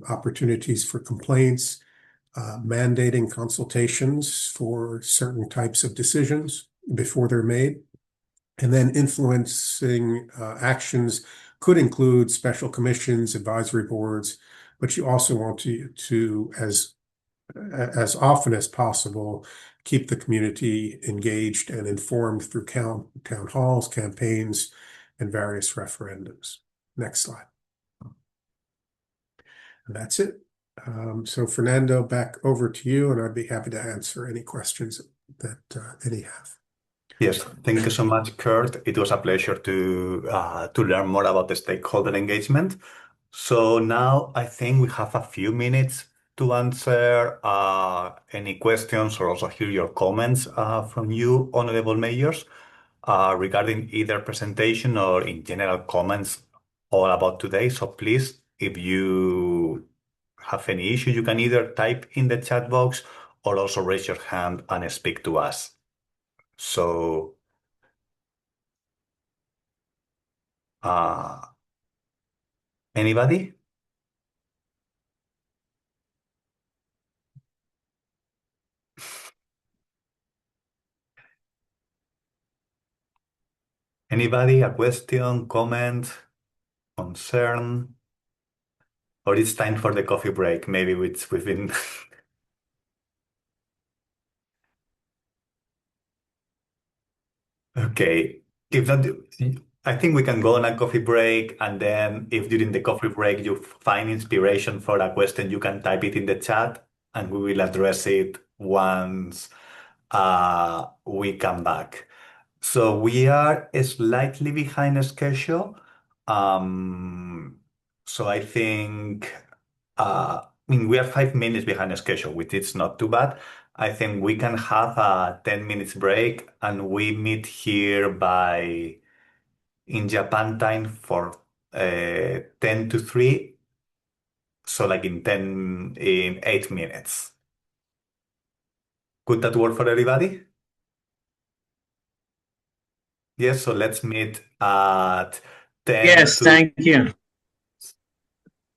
opportunities for complaints, mandating consultations for certain types of decisions before they're made, and then influencing actions could include special commissions, advisory boards, but you also want to as often as possible, keep the community engaged and informed through town halls, campaigns, and various referendums. Next slide. And that's it. So Fernando, back over to you, and I'd be happy to answer any questions that any have. Yes, thank you so much, Kurt. It was a pleasure to learn more about the stakeholder engagement. So now I think we have a few minutes to answer any questions or also hear your comments from you, honorable mayors, regarding either presentation or in general comments all about today. So please, if you have any issue, you can either type in the chat box or also raise your hand and speak to us. So, anybody? Anybody? A question, comment, concern? Or it's time for the coffee break? Maybe we've been. Okay. If not, I think we can go on a coffee break, and then if during the coffee break you find inspiration for a question, you can type it in the chat, and we will address it once we come back. So we are slightly behind schedule. So I think, I mean, we are 5 minutes behind schedule, which is not too bad. I think we can have a 10 minutes break and we meet here in Japan time for 10 to 3. So like in 8 minutes. Could that work for everybody? Yes, so let's meet at 10 Yes, to thank you.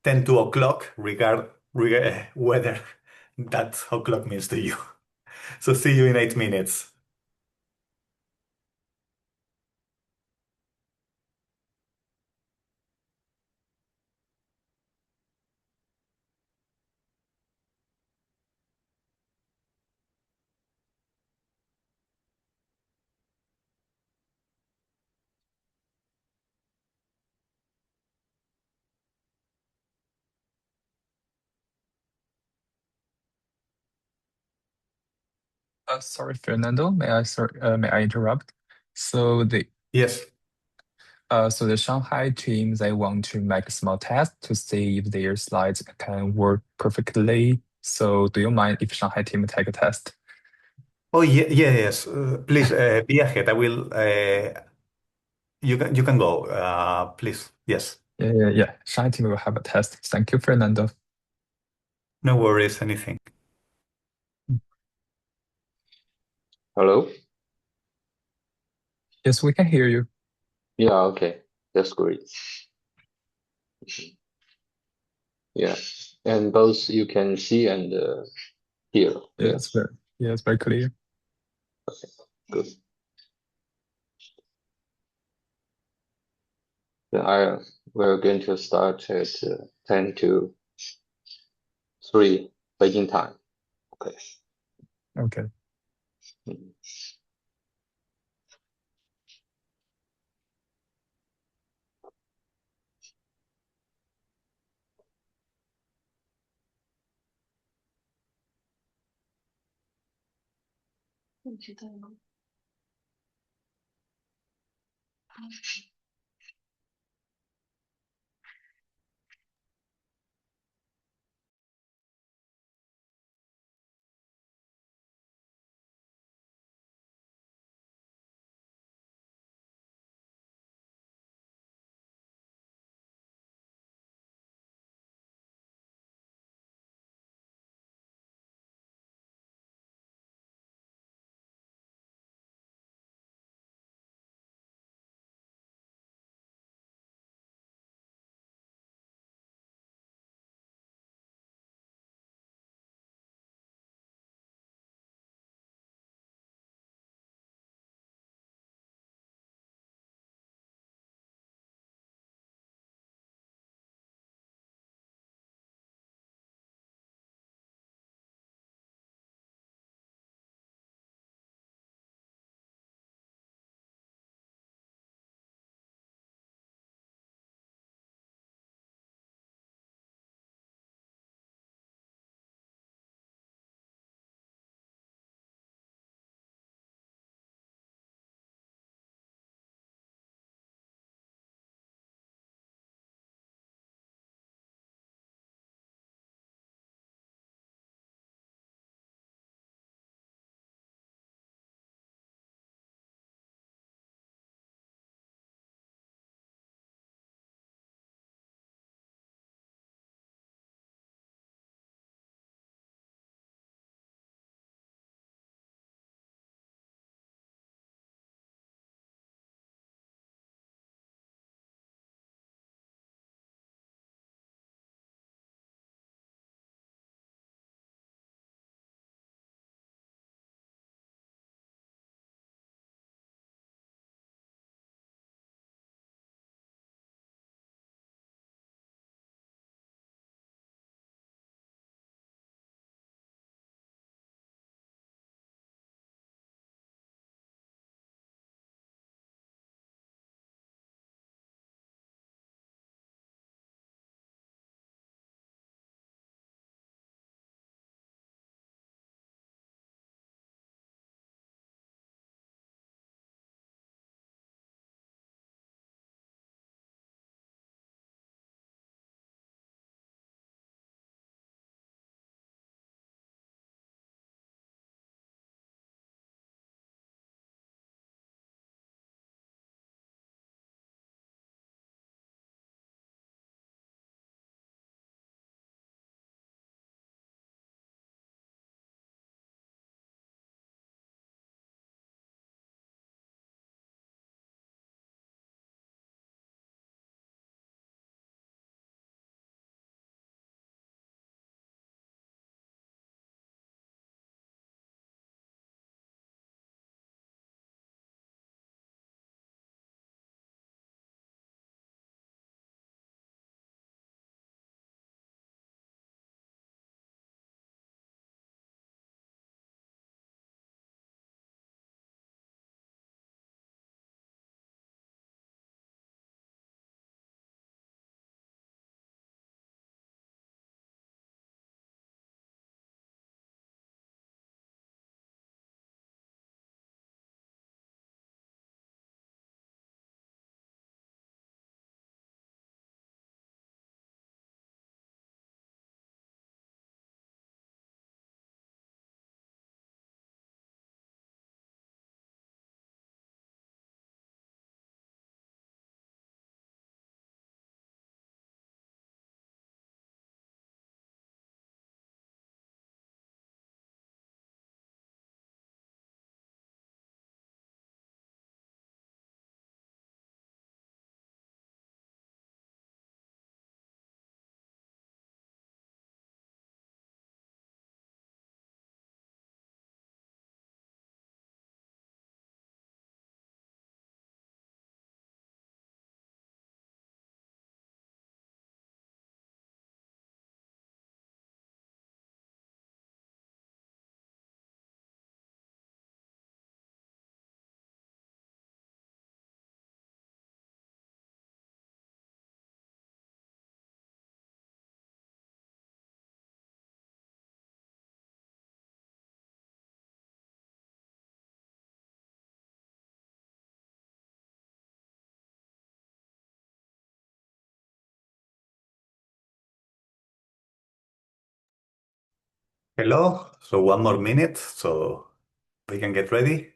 10 to o'clock, whether that o'clock means to you. So see you in 8 minutes. Sorry, Fernando. May I interrupt? Yes. So the Shanghai team, they want to make a small test to see if their slides can work perfectly. So do you mind if Shanghai team take a test? Oh, yes. Please be ahead. You can go. Please. Yes. Yeah. Shanghai team will have a test. Thank you, Fernando. No worries. Anything. Hello? Yes, we can hear you. Yeah, okay. That's great. Yeah. And both you can see and hear. Yeah, it's very clear. Okay, good. Then we're going to start at 10 to 3 Beijing time. Okay. Okay. Mhm. Hello. So 1 more minute so we can get ready.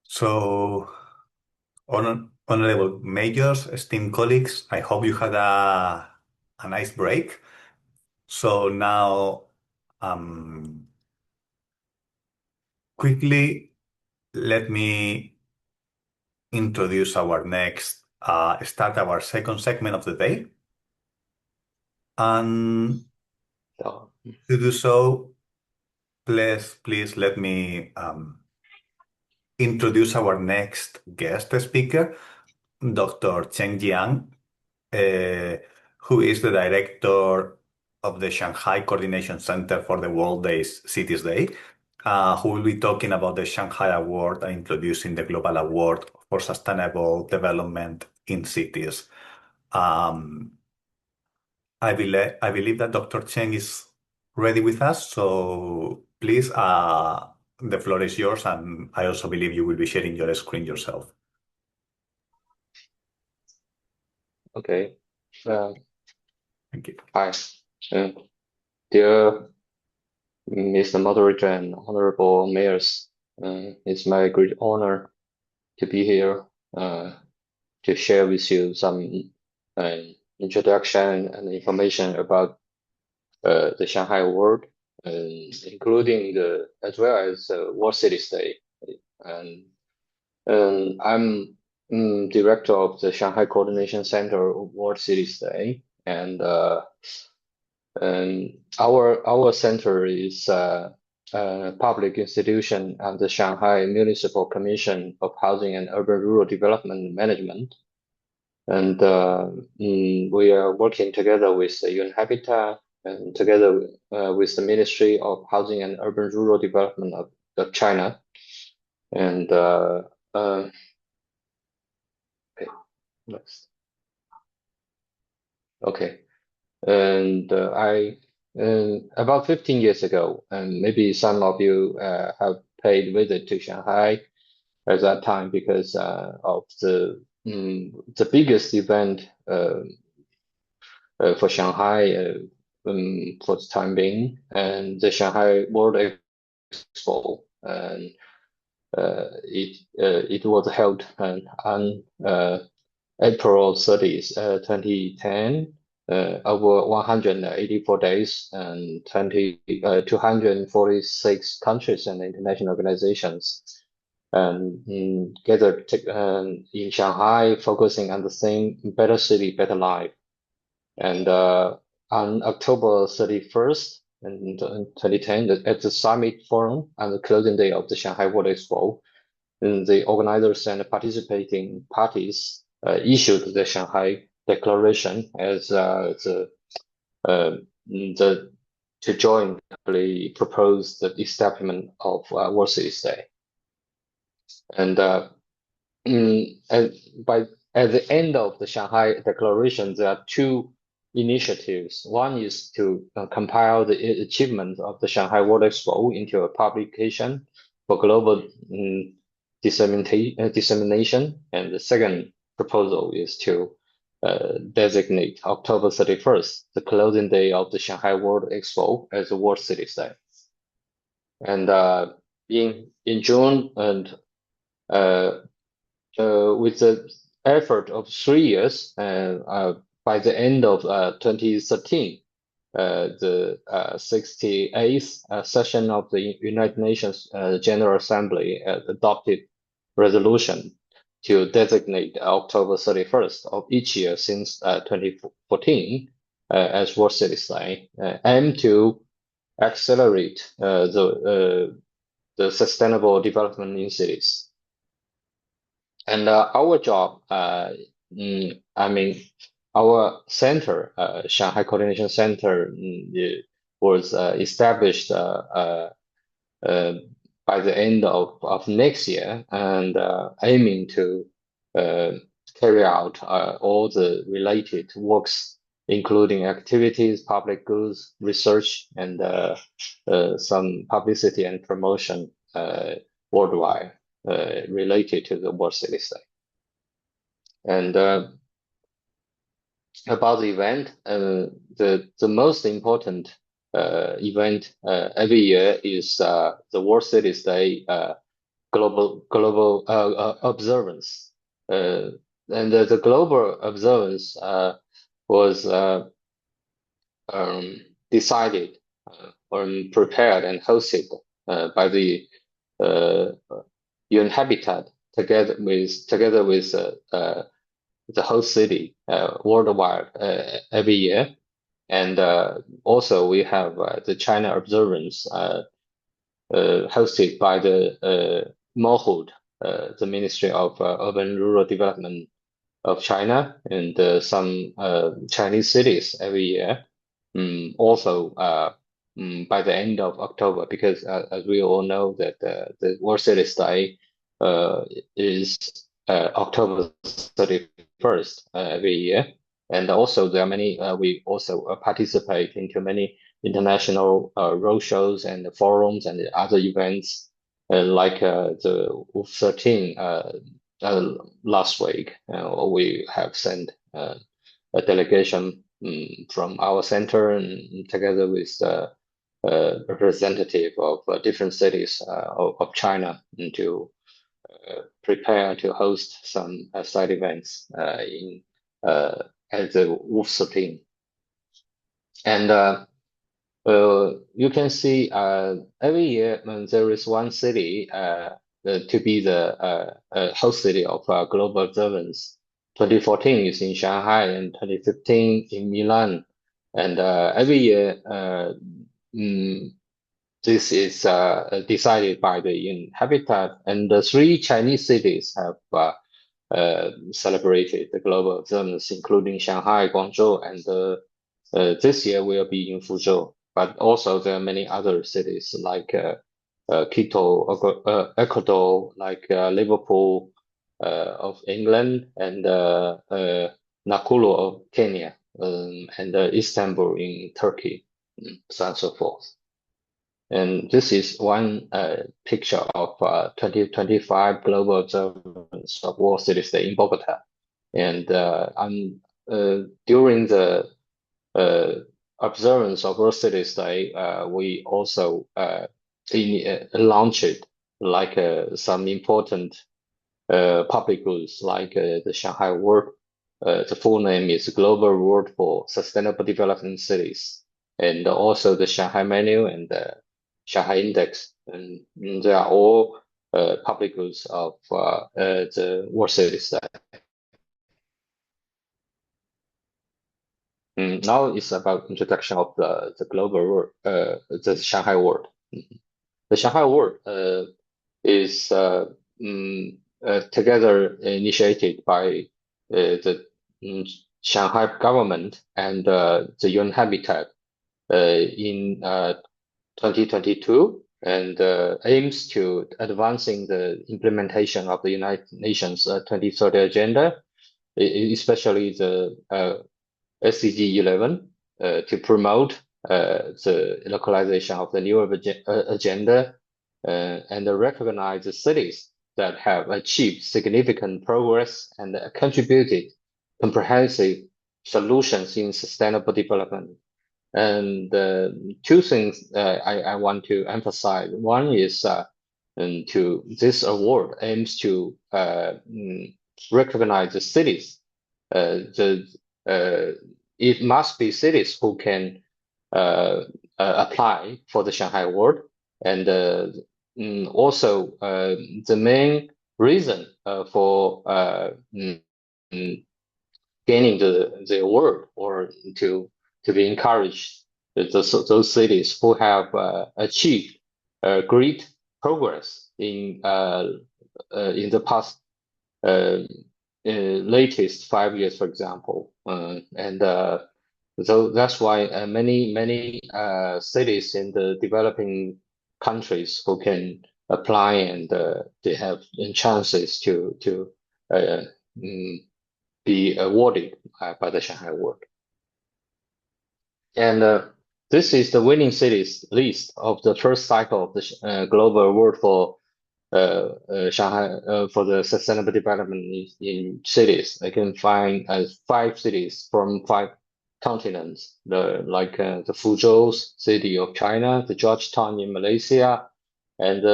So, honorable majors, esteemed colleagues, I hope you had a nice break. So now, quickly, let me introduce our next, start our second segment of the day. And So, to do so, please let me introduce our next guest speaker, Dr. Cheng Jiang, who is the director of the Shanghai Coordination Center for the World Cities Day, who will be talking about the Shanghai Award and introducing the Global Award for Sustainable Development in Cities. I believe that Dr. Cheng is ready with us, so please, the floor is yours, and I also believe you will be sharing your screen yourself. okay. Thank you. Hi. Dear Mr. Moderator and Honorable Mayors, it's my great honor to be here to share with you some introduction and information about the Shanghai Award, including as well as World Cities Day. And I'm director of the Shanghai Coordination Center of World Cities Day, and our center is a public institution and the Shanghai Municipal Commission of Housing and Urban Rural Development Management. And we are working together with the UN Habitat and together with the Ministry of Housing and Urban Rural Development of China. And okay, next. Okay. And about 15 years ago, and maybe some of you have paid visit to Shanghai at that time because of the biggest event for Shanghai for the time being, and the Shanghai World Expo, and it was held on April 30th, 2010. Over 184 days and 246 countries and international organizations gathered in Shanghai, focusing on the theme "Better City, Better Life." And on October 31st, 2010, at the Summit Forum on the closing day of the Shanghai World Expo, the organizers and participating parties issued the Shanghai Declaration as to jointly propose the establishment of World Cities Day. And at the end of the Shanghai Declaration, there are two initiatives. One is to compile the achievements of the Shanghai World Expo into a publication for global dissemination, and the second proposal is to designate October 31st, the closing day of the Shanghai World Expo, as a World Cities Day. And in June, and with the effort of 3 years, by the end of 2013, the 68th session of the United Nations General Assembly adopted resolution to designate October 31st of each year since 2014 as World Cities Day, aim to accelerate the sustainable development in cities. And our job, I mean, our center, Shanghai Coordination Center, was established by the end of next year, and aiming to carry out all the related works, including activities, public goods, research, and some publicity and promotion worldwide related to the World City Day. And about the event, the most important event every year is the World Cities Day global observance. And the global observance was decided or prepared and hosted by the UN Habitat together with the host city worldwide every year. And also we have the China observance hosted by the MOHUD, the Ministry of Urban Rural Development of China, and some Chinese cities every year. Also by the end of October, because as we all know that the World Cities Day is October 31st every year. And also there are many, we also participate into many international roadshows and forums and other events like the WOOF 13 last week. We have sent a delegation from our center and together with the representative of different cities of China to prepare to host some side events in at the WOOF 13. And you can see every year there is one city to be the host city of global observance. 2014 is in Shanghai and 2015 in Milan. And every year this is decided by the UN Habitat, and the 3 Chinese cities have celebrated the global observance, including Shanghai, Guangzhou, and this year will be in Fuzhou. But also there are many other cities like Quito, Ecuador, like Liverpool of England, and Nakuru of Kenya, and Istanbul in Turkey, so on and so forth. And this is one picture of 2025 global observance of World Cities Day in Bogota. And during the observance of World Cities Day, we also launched like some important public goods, like the Shanghai World. The full name is Global Award for Sustainable Development Cities, and also the Shanghai Menu and the Shanghai Index, and they are all public goods of the World Cities Day. Now it's about introduction of the global world, the Shanghai World. The Shanghai World is together initiated by the Shanghai government and the UN Habitat in 2022, and aims to advancing the implementation of the United Nations 2030 agenda, especially the SDG 11, to promote the localization of the new agenda and recognize the cities that have achieved significant progress and contributed comprehensive solutions in sustainable development. And 2 things I want to emphasize. One is this award aims to recognize the cities. It must be cities who can apply for the Shanghai Award, and also the main reason for gaining the award, or to be encouraged those cities who have achieved great progress in the past latest 5 years, for example, and so that's why many cities in the developing countries who can apply, and they have chances to be awarded by the Shanghai Award. And this is the winning cities list of the first cycle of the Global Award for Shanghai for the sustainable development in cities. I can find 5 cities from 5 continents, the Fuzhou city of China, the Georgetown in Malaysia, and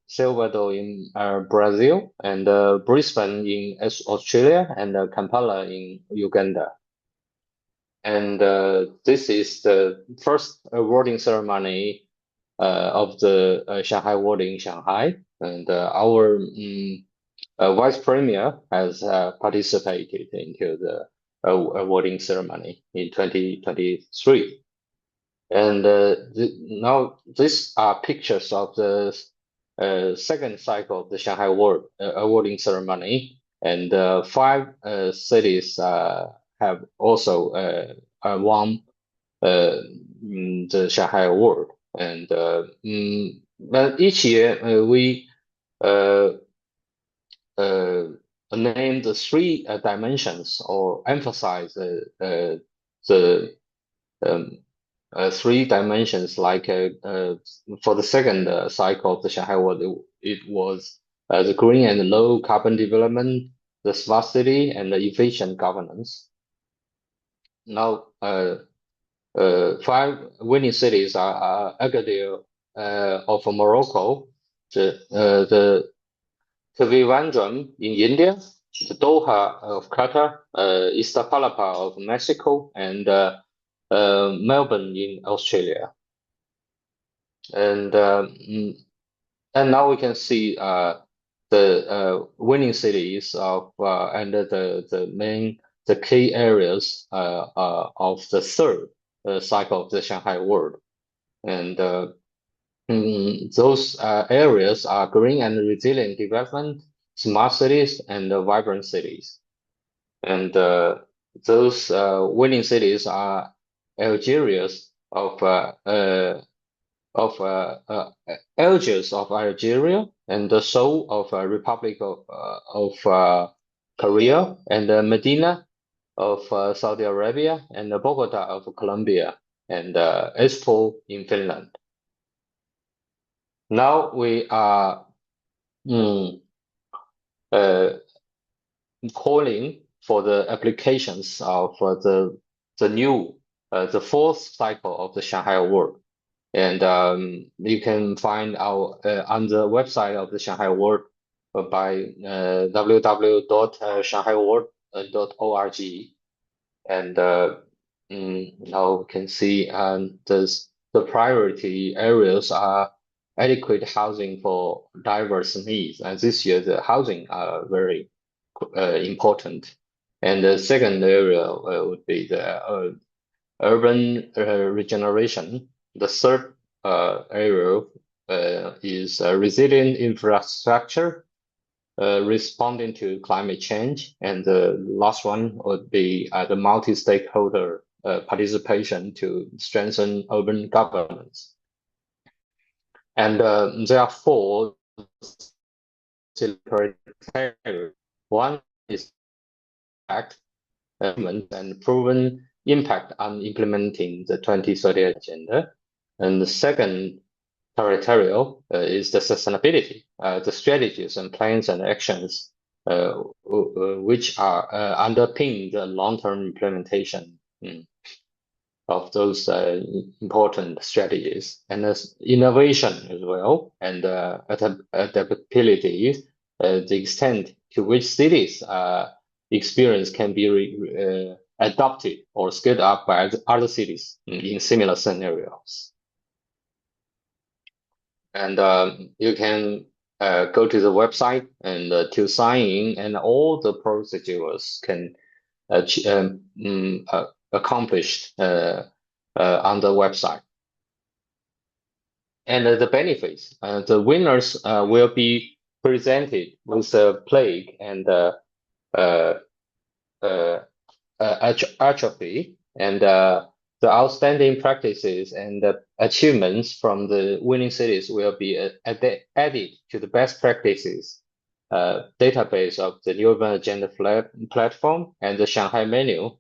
Salvador in Brazil, and Brisbane in Australia, and Kampala in Uganda. And this is the first awarding ceremony of the Shanghai Award in Shanghai, and our Vice Premier has participated into the awarding ceremony in 2023. And now these are pictures of the second cycle of the Shanghai Award awarding ceremony, and 5 cities have also won the Shanghai Award. And but each year we name the 3 dimensions, or emphasize the 3 dimensions. Like for the second cycle of the Shanghai Award, it was the green and low carbon development, the smart city, and the efficient governance. Now, 5 winning cities are Agadir of Morocco, the Trivandrum in India, the Doha of Qatar, Iztapalapa of Mexico, and Melbourne in Australia. And now we can see the winning cities of and the key areas of the third cycle of the Shanghai Award. And those areas are green and resilient development, smart cities, and vibrant cities. And those winning cities are Algiers of Algeria, and the Seoul of Republic of Korea, and Medina of Saudi Arabia, and Bogota of Colombia, and Espoo in Finland. Now we are calling for the applications of the new the 4th cycle of the Shanghai Award. And you can find our on the website of the Shanghai Award by www.shanghaiaward.org. And now we can see the priority areas are adequate housing for diverse needs. And this year, the housing are very important. And the second area would be the urban regeneration. The third area is resilient infrastructure, responding to climate change. And the last one would be the multi-stakeholder participation to strengthen urban governance. And there are 4 criteria. One is impact and proven impact on implementing the 2030 agenda. And the second criteria is the sustainability, the strategies and plans and actions which are underpin the long-term implementation of those important strategies, and innovation as well, and adaptability, the extent to which cities experience can be adopted or scaled up by other cities in similar scenarios. And you can go to the website and to sign in, and all the procedures can accomplished on the website. And the benefits, the winners will be presented with a plaque and atrophy, and the outstanding practices and the achievements from the winning cities will be added to the best practices database of the New Urban Agenda platform and the Shanghai menu,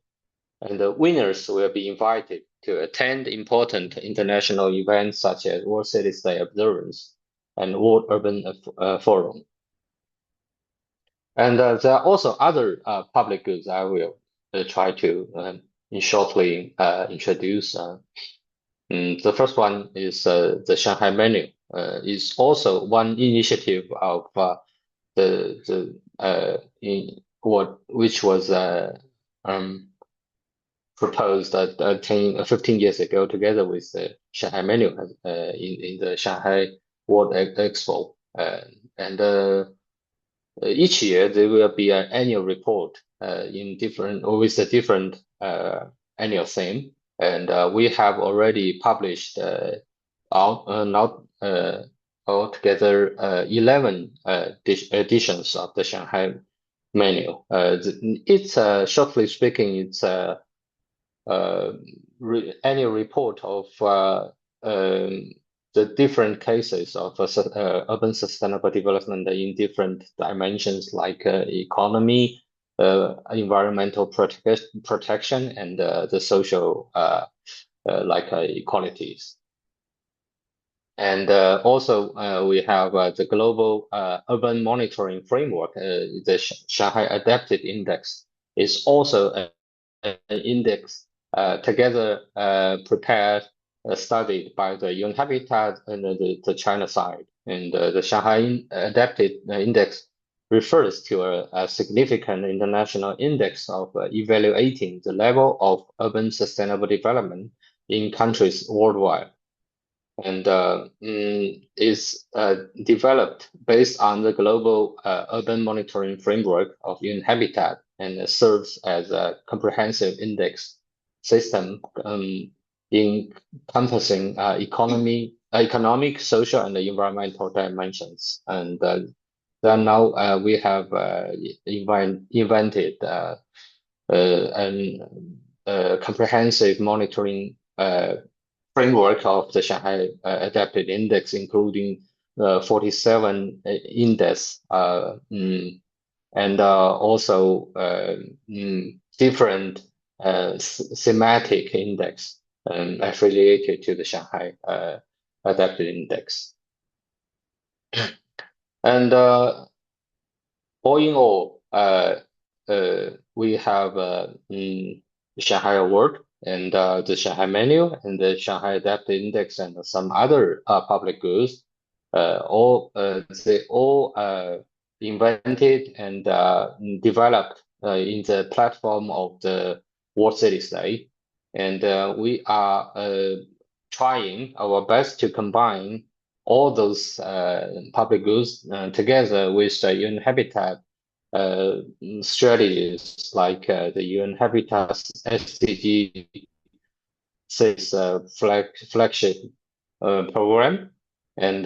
and the winners will be invited to attend important international events such as World Cities Day observance and World Urban Forum. And there are also other public goods I will try to shortly introduce. The first one is the Shanghai menu. Is also one initiative of which was proposed 15 years ago together with the Shanghai menu in the Shanghai World Expo. And each year there will be an annual report with a different annual theme. And we have already published altogether 11 editions of the Shanghai menu. It's shortly speaking, it's a annual report of the different cases of urban sustainable development in different dimensions like economy, environmental protection, and the social equalities. And also we have the global urban monitoring framework. The Shanghai Adapted Index is also an index together prepared, studied by the UN Habitat and the China side. And the Shanghai Adapted Index refers to a significant international index of evaluating the level of urban sustainable development in countries worldwide. And is developed based on the global urban monitoring framework of UN Habitat, and serves as a comprehensive index system encompassing economic, social, and environmental dimensions. And then now we have invented a comprehensive monitoring framework of the Shanghai Adapted Index, including 47 index, and also different thematic index affiliated to the Shanghai Adapted Index. And all in all, we have Shanghai Award and the Shanghai menu and the Shanghai Adapted Index and some other public goods. They all invented and developed in the platform of the World Cities Day. And we are trying our best to combine all those public goods together with the UN Habitat strategies, like the UN Habitat SDG 6 flagship program. And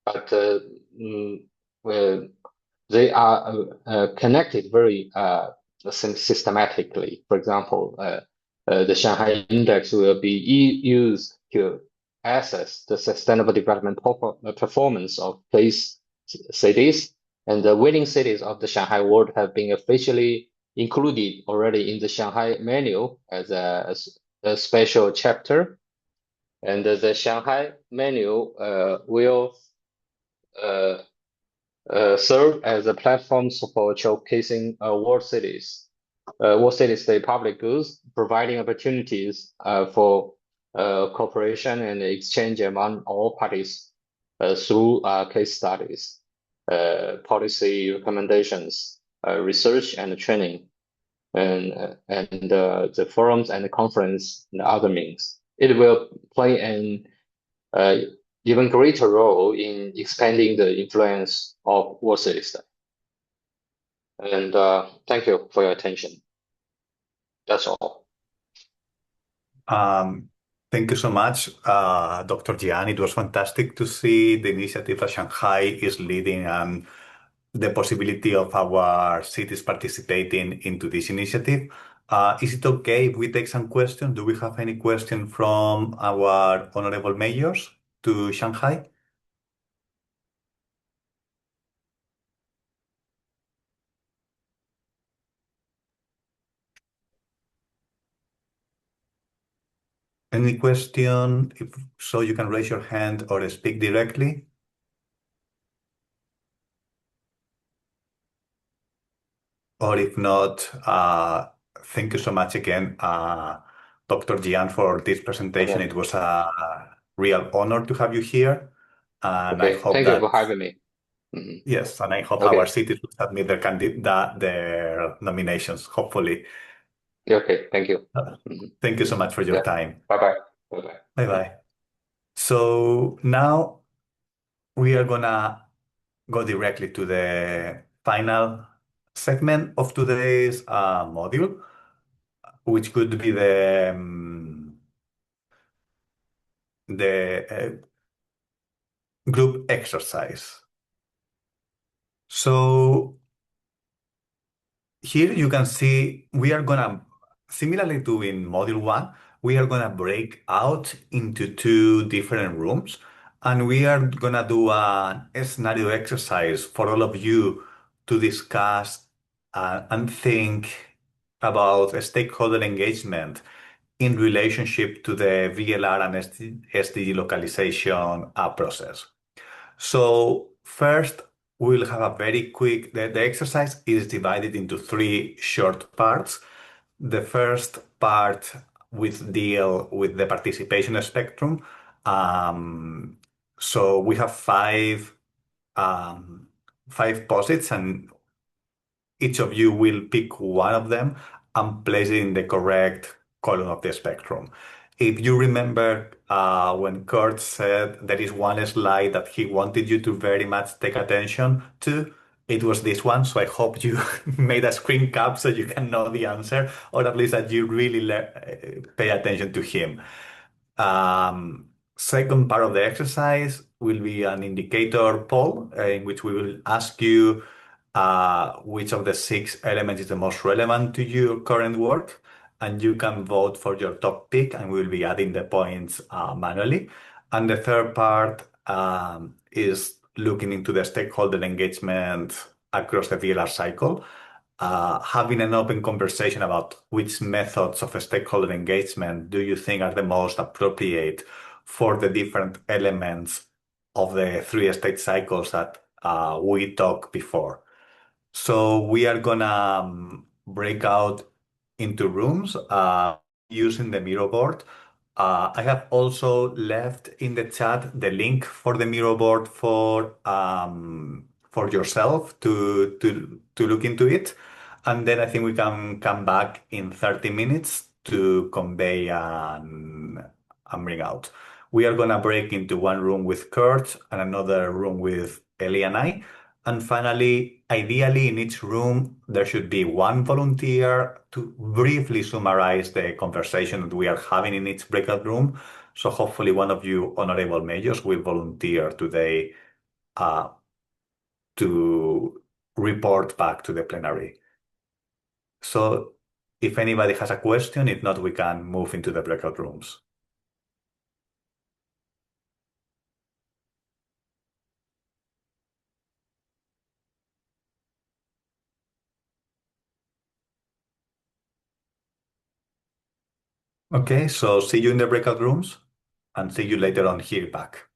but they are connected very systematically. For example, the Shanghai Index will be used to assess the sustainable development performance of place cities, and the winning cities of the Shanghai World have been officially included already in the Shanghai menu as a special chapter. And the Shanghai menu will serve as a platform for showcasing World Cities Day public goods, providing opportunities for cooperation and exchange among all parties through case studies, policy recommendations, research and training, and the forums and the conference and other means. It will play an even greater role in expanding the influence of World Cities Day. And thank you for your attention. That's all. Thank you so much, Dr. Jian. It was fantastic to see the initiative that Shanghai is leading and the possibility of our cities participating into this initiative. Is it okay if we take some questions? Do we have any question from our honorable mayors to Shanghai? Any question? If so, you can raise your hand or speak directly. Or if not, thank you so much again, Dr. Jian, for this presentation. Okay. It was a real honor to have you here. And I Okay. hope Thank you that, for having me. Mhm. yes, and I hope Okay. our cities will submit their nominations, hopefully. Okay. Thank you. Thank you so much for your Yeah. time. Bye-bye. Bye-bye. Bye-bye. So now we are gonna go directly to the final segment of today's module, which could be the group exercise. So here you can see we are gonna, similarly to in module one, we are gonna break out into two different rooms, and we are gonna do a scenario exercise for all of you to discuss and think about stakeholder engagement in relationship to the VLR and SDG localization process. So first, we'll have a very quick, the exercise is divided into three short parts. The first part with deal with the participation spectrum. So we have um, five posits, and each of you will pick one of them and place it in the correct column of the spectrum. If you remember when Kurt said there is one slide that he wanted you to very much take attention to, it was this one. So I hope you made a screen cap so you can know the answer, or at least that you really pay attention to him. Second part of the exercise will be an indicator poll in which we will ask you which of the six elements is the most relevant to your current work, and you can vote for your top pick, and we'll be adding the points manually. And the third part is looking into the stakeholder engagement across the VLR cycle, having an open conversation about which methods of stakeholder engagement do you think are the most appropriate for the different elements of the three-stage cycles that we talked before. So we are gonna break out into rooms using the Miro board. I have also left in the chat the link for the Miro board for yourself to look into it, and then I think we can come back in 30 minutes to convey and bring out. We are gonna break into one room with Kurt and another room with Ellie and I. And finally, ideally in each room, there should be one volunteer to briefly summarize the conversation that we are having in each breakout room. So hopefully one of you honorable majors will volunteer today to report back to the plenary. So if anybody has a question, if not, we can move into the breakout rooms. Okay, so see you in the breakout rooms and see you later on here back.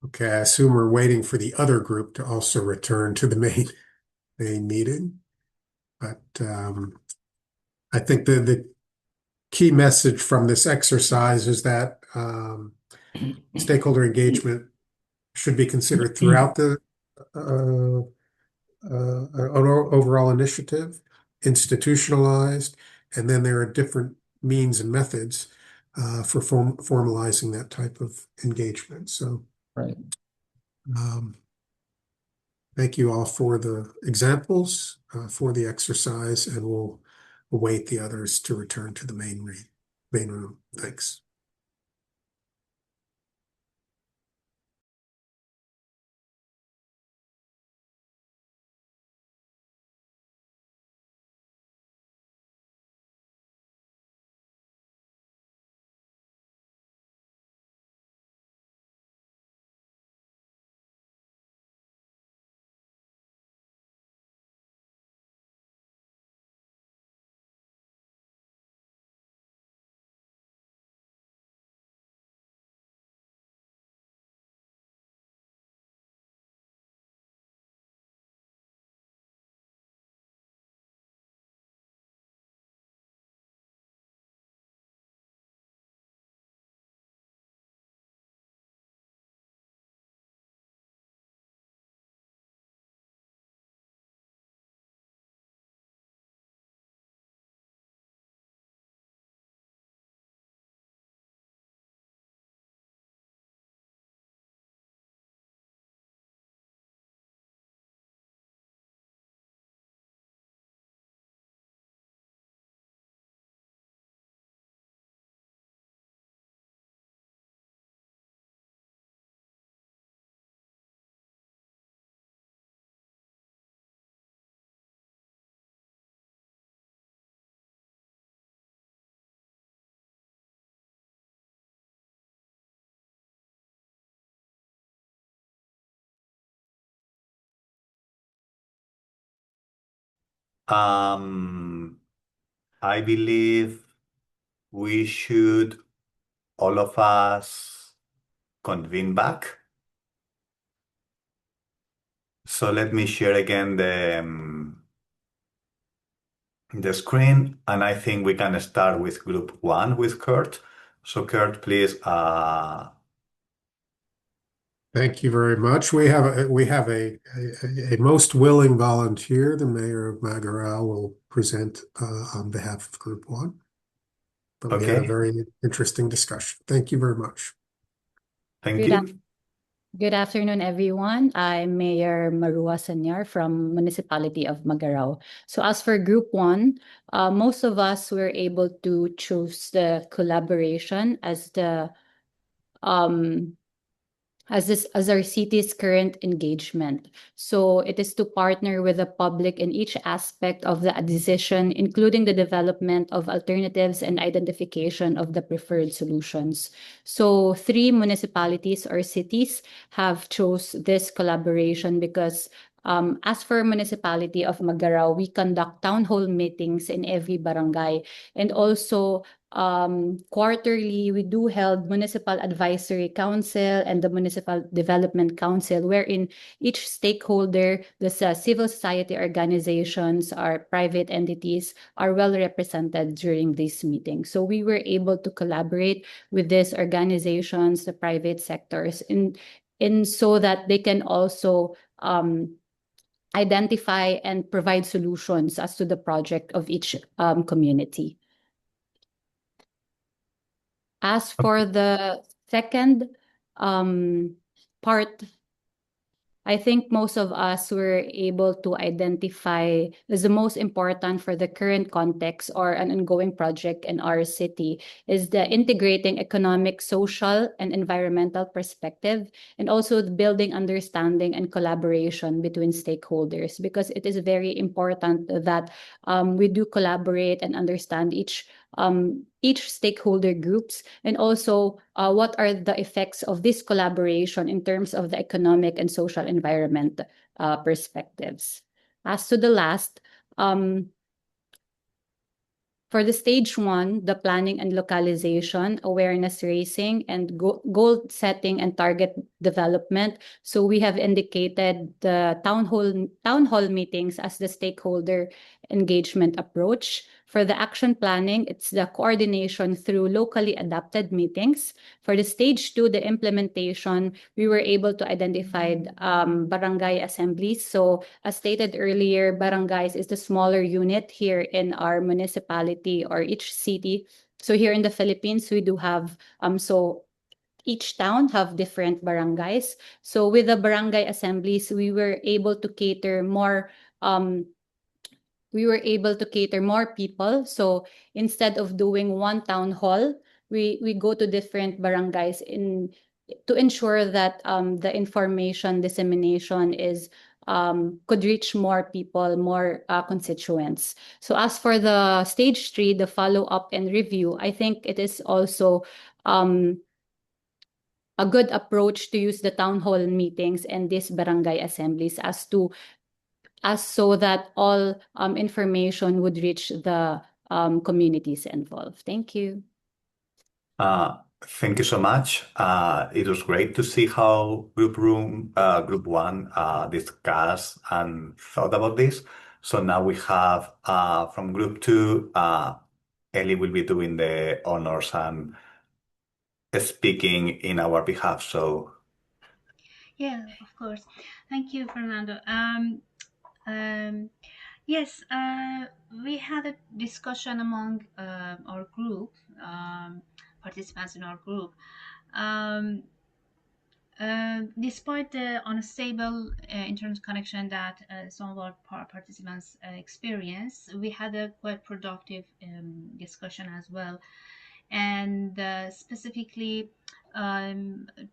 Okay, I assume we're waiting for the other group to also return to the main meeting. But I think the key message from this exercise is that stakeholder engagement should be considered throughout the overall initiative, institutionalized, and then there are different means and methods for formalizing that type of engagement. So, Right. Thank you all for the examples, for the exercise, and we'll await the others to return to the main room. Thanks. I believe we should all of us convene back. So let me share again the screen, and I think we can start with group one with Kurt. So Kurt, please. Thank you very much. We have a most willing volunteer. The mayor of Magarao will present on behalf of Group One. But we had a Okay. very interesting discussion. Thank you very much. Thank you. Good afternoon, everyone. I'm Mayor Marua Sanyar from Municipality of Magarao. So as for Group 1, most of us were able to choose the collaboration as the as our city's current engagement. So it is to partner with the public in each aspect of the decision, including the development of alternatives and identification of the preferred solutions. So 3 municipalities or cities have chose this collaboration because as for Municipality of Magarao, we conduct town hall meetings in every barangay, and also quarterly we do held municipal advisory council and the municipal development council, wherein each stakeholder, the civil society organizations, our private entities, are well represented during these meetings. So we were able to collaborate with these organizations, the private sectors, in so that they can also identify and provide solutions as to the project of each community. As for the second part, I think most of us were able to identify as the most important for the current context or an ongoing project in our city is the integrating economic, social, and environmental perspective, and also the building understanding and collaboration between stakeholders, because it is very important that we do collaborate and understand each stakeholder groups, and also what are the effects of this collaboration in terms of the economic and social environment perspectives. As to the last, for the stage 1, the planning and localization, awareness raising, and goal setting and target development. So we have indicated the town hall meetings as the stakeholder engagement approach. For the action planning, it's the coordination through locally adapted meetings. For the stage 2, the implementation, we were able to identify barangay assemblies. So as stated earlier, barangays is the smaller unit here in our municipality or each city. So here in the Philippines, we do have, so each town have different barangays. So with the barangay assemblies, we were able to cater more people. So instead of doing one town hall, we go to different barangays to ensure that the information dissemination is could reach more people, more constituents. So as for the stage 3, the follow-up and review, I think it is also a good approach to use the town hall meetings and these barangay assemblies so that all information would reach the communities involved. Thank you. Thank you so much. It was great to see how Group 1 discussed and thought about this. So now we have from Group 2, Ellie will be doing the honors and speaking in our behalf. So Yeah, of course. Thank you, Fernando. Yes, we had a discussion among our group, participants in our group. Despite the unstable internet connection that some of our participants experience, we had a quite productive discussion as well. And specifically,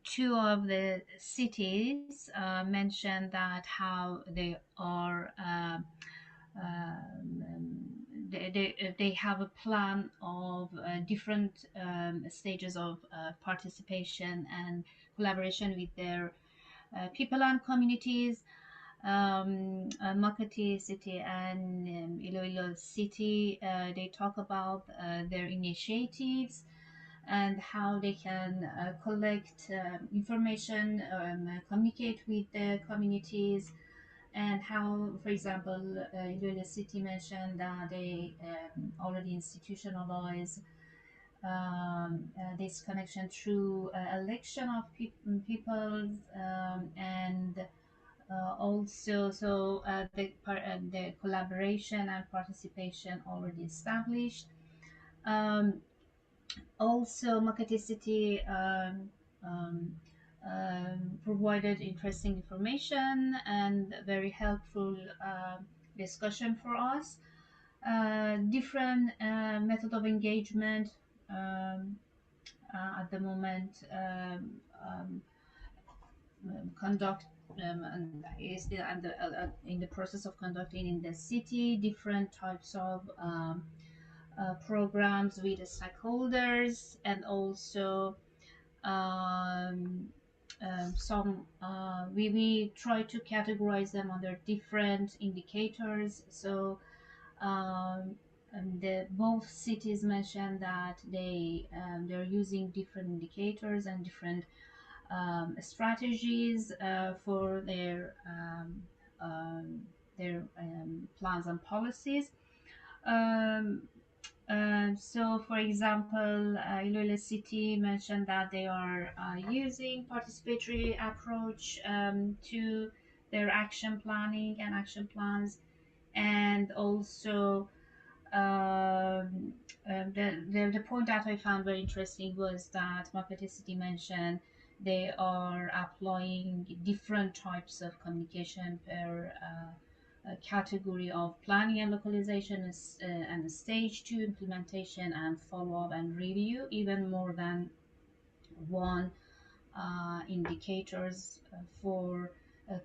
two of the cities mentioned that how they are they have a plan of different stages of participation and collaboration with their people and communities. Makati City and Iloilo City, they talk about their initiatives and how they can collect information, communicate with the communities, and how, for example, Iloilo City mentioned that they already institutionalize this connection through election of people and also the collaboration and participation already established. Also, Makati City provided interesting information and very helpful discussion for us. Different method of engagement at the moment conduct and is in the process of conducting in the city different types of programs with the stakeholders, and also some we try to categorize them under different indicators. So both cities mentioned that they're using different indicators and different strategies for plans and policies. So, for example, Iloilo City mentioned that they are using participatory approach to their action planning and action plans, and also the point that I found very interesting was that Makati City mentioned they are applying different types of communication per category of planning and localization and stage 2 implementation and follow-up and review, even more than one indicators for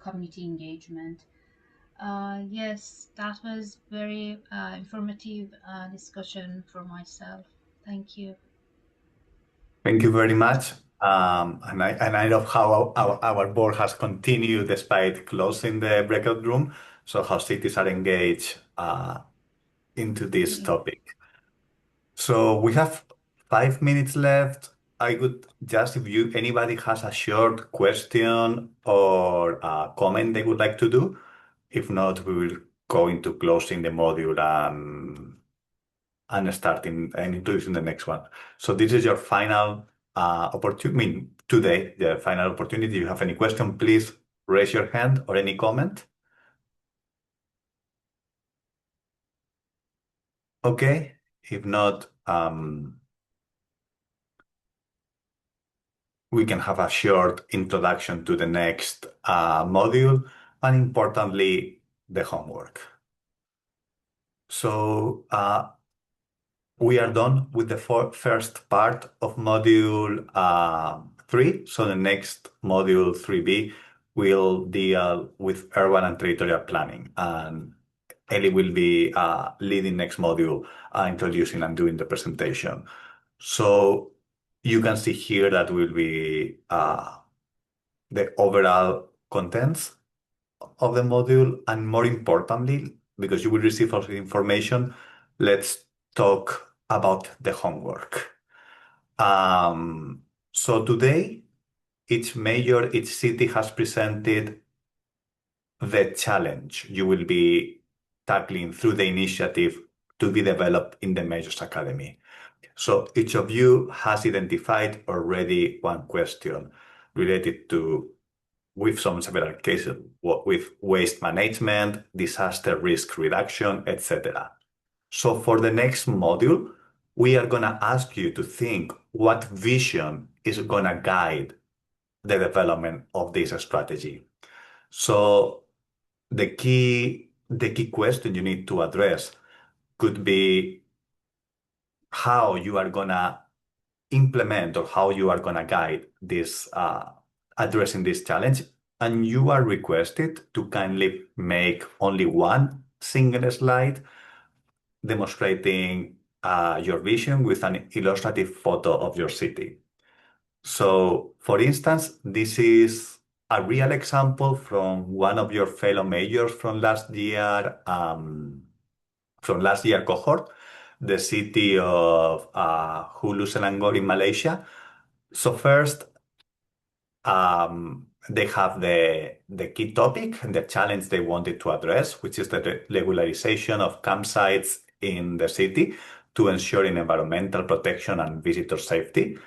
community engagement. Yes, that was very informative discussion for myself. Thank you. thank you very much. And I love how our board has continued despite closing the breakout room. So how cities are engaged into this topic. So we have 5 minutes left. I would just, if anybody has a short question or a comment they would like to do. If not, we will go into closing the module and starting and introducing the next one. So this is your final opportunity. Today, the final opportunity. If you have any question, please raise your hand or any comment. Okay. If not, we can have a short introduction to the next module and importantly, the homework. So we are done with the first part of module 3. So the next module 3B will deal with urban and territorial planning. And Ellie will be leading next module, introducing and doing the presentation. So you can see here that will be the overall contents of the module, and more importantly, because you will receive all the information, let's talk about the homework. So today, each city has presented the challenge you will be tackling through the initiative to be developed in the Majors Academy. So each of you has identified already one question related to, with some several cases, with waste management, disaster risk reduction, etc. So for the next module, we are going to ask you to think what vision is going to guide the development of this strategy. So the key question you need to address could be how you are going to implement or how you are going to guide this addressing this challenge. And you are requested to kindly make only one single slide demonstrating your vision with an illustrative photo of your city. So, for instance, this is a real example from one of your fellow mayors from last year cohort, the city of Hulu Selangor in Malaysia. So first, they have the key topic and the challenge they wanted to address, which is the regularization of campsites in the city to ensure environmental protection and visitor safety.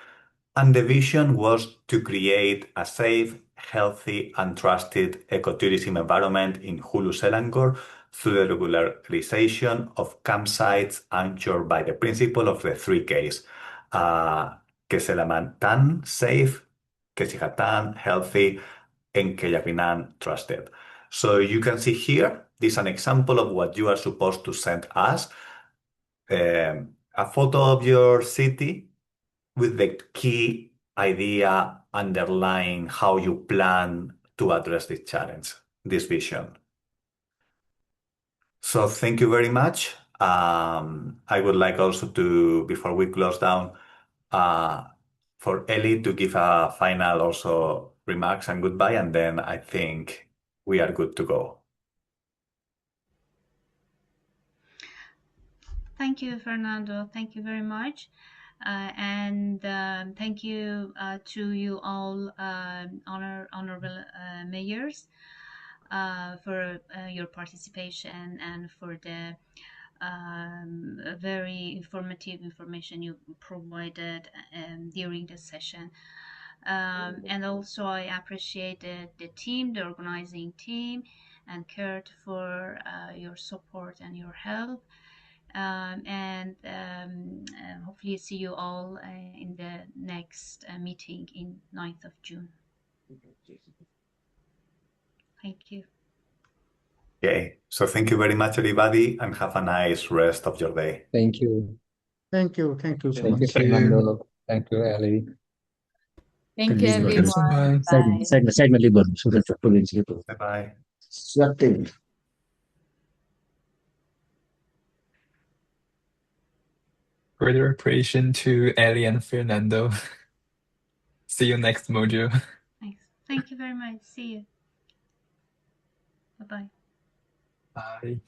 And the vision was to create a safe, healthy, and trusted ecotourism environment in Hulu Selangor through the regularization of campsites anchored by the principle of the 3 Ks. Keselamatan, safe, Kesihatan, healthy, and Keyakinan, trusted. So you can see here, this is an example of what you are supposed to send us. A photo of your city with the key idea underlying how you plan to address this challenge, this vision. So thank you very much. I would like also to, before we close down, for Ellie to give a final also remarks and goodbye, and then I think we are good to go. Thank you, Fernando. Thank you very much. And thank you to you all, honorable mayors, for your participation and for the very informative information you provided during the session. And also I appreciated the team, the organizing team, and Kurt for your support and your help. And hopefully see you all in the next meeting in 9th of June. Thank you. Okay, so thank you very much, everybody, and have a nice rest of your day. Thank you. Thank you. Thank you so Thank you, much. Fernando. Thank you, Ellie. Thank you, everyone. Bye. Segment libur sudah tertulis gitu. Bye-bye. Sudah. Further appreciation to Ellie and Fernando. See you next module. Thanks. Thank you very much. See you. Bye-bye. Bye.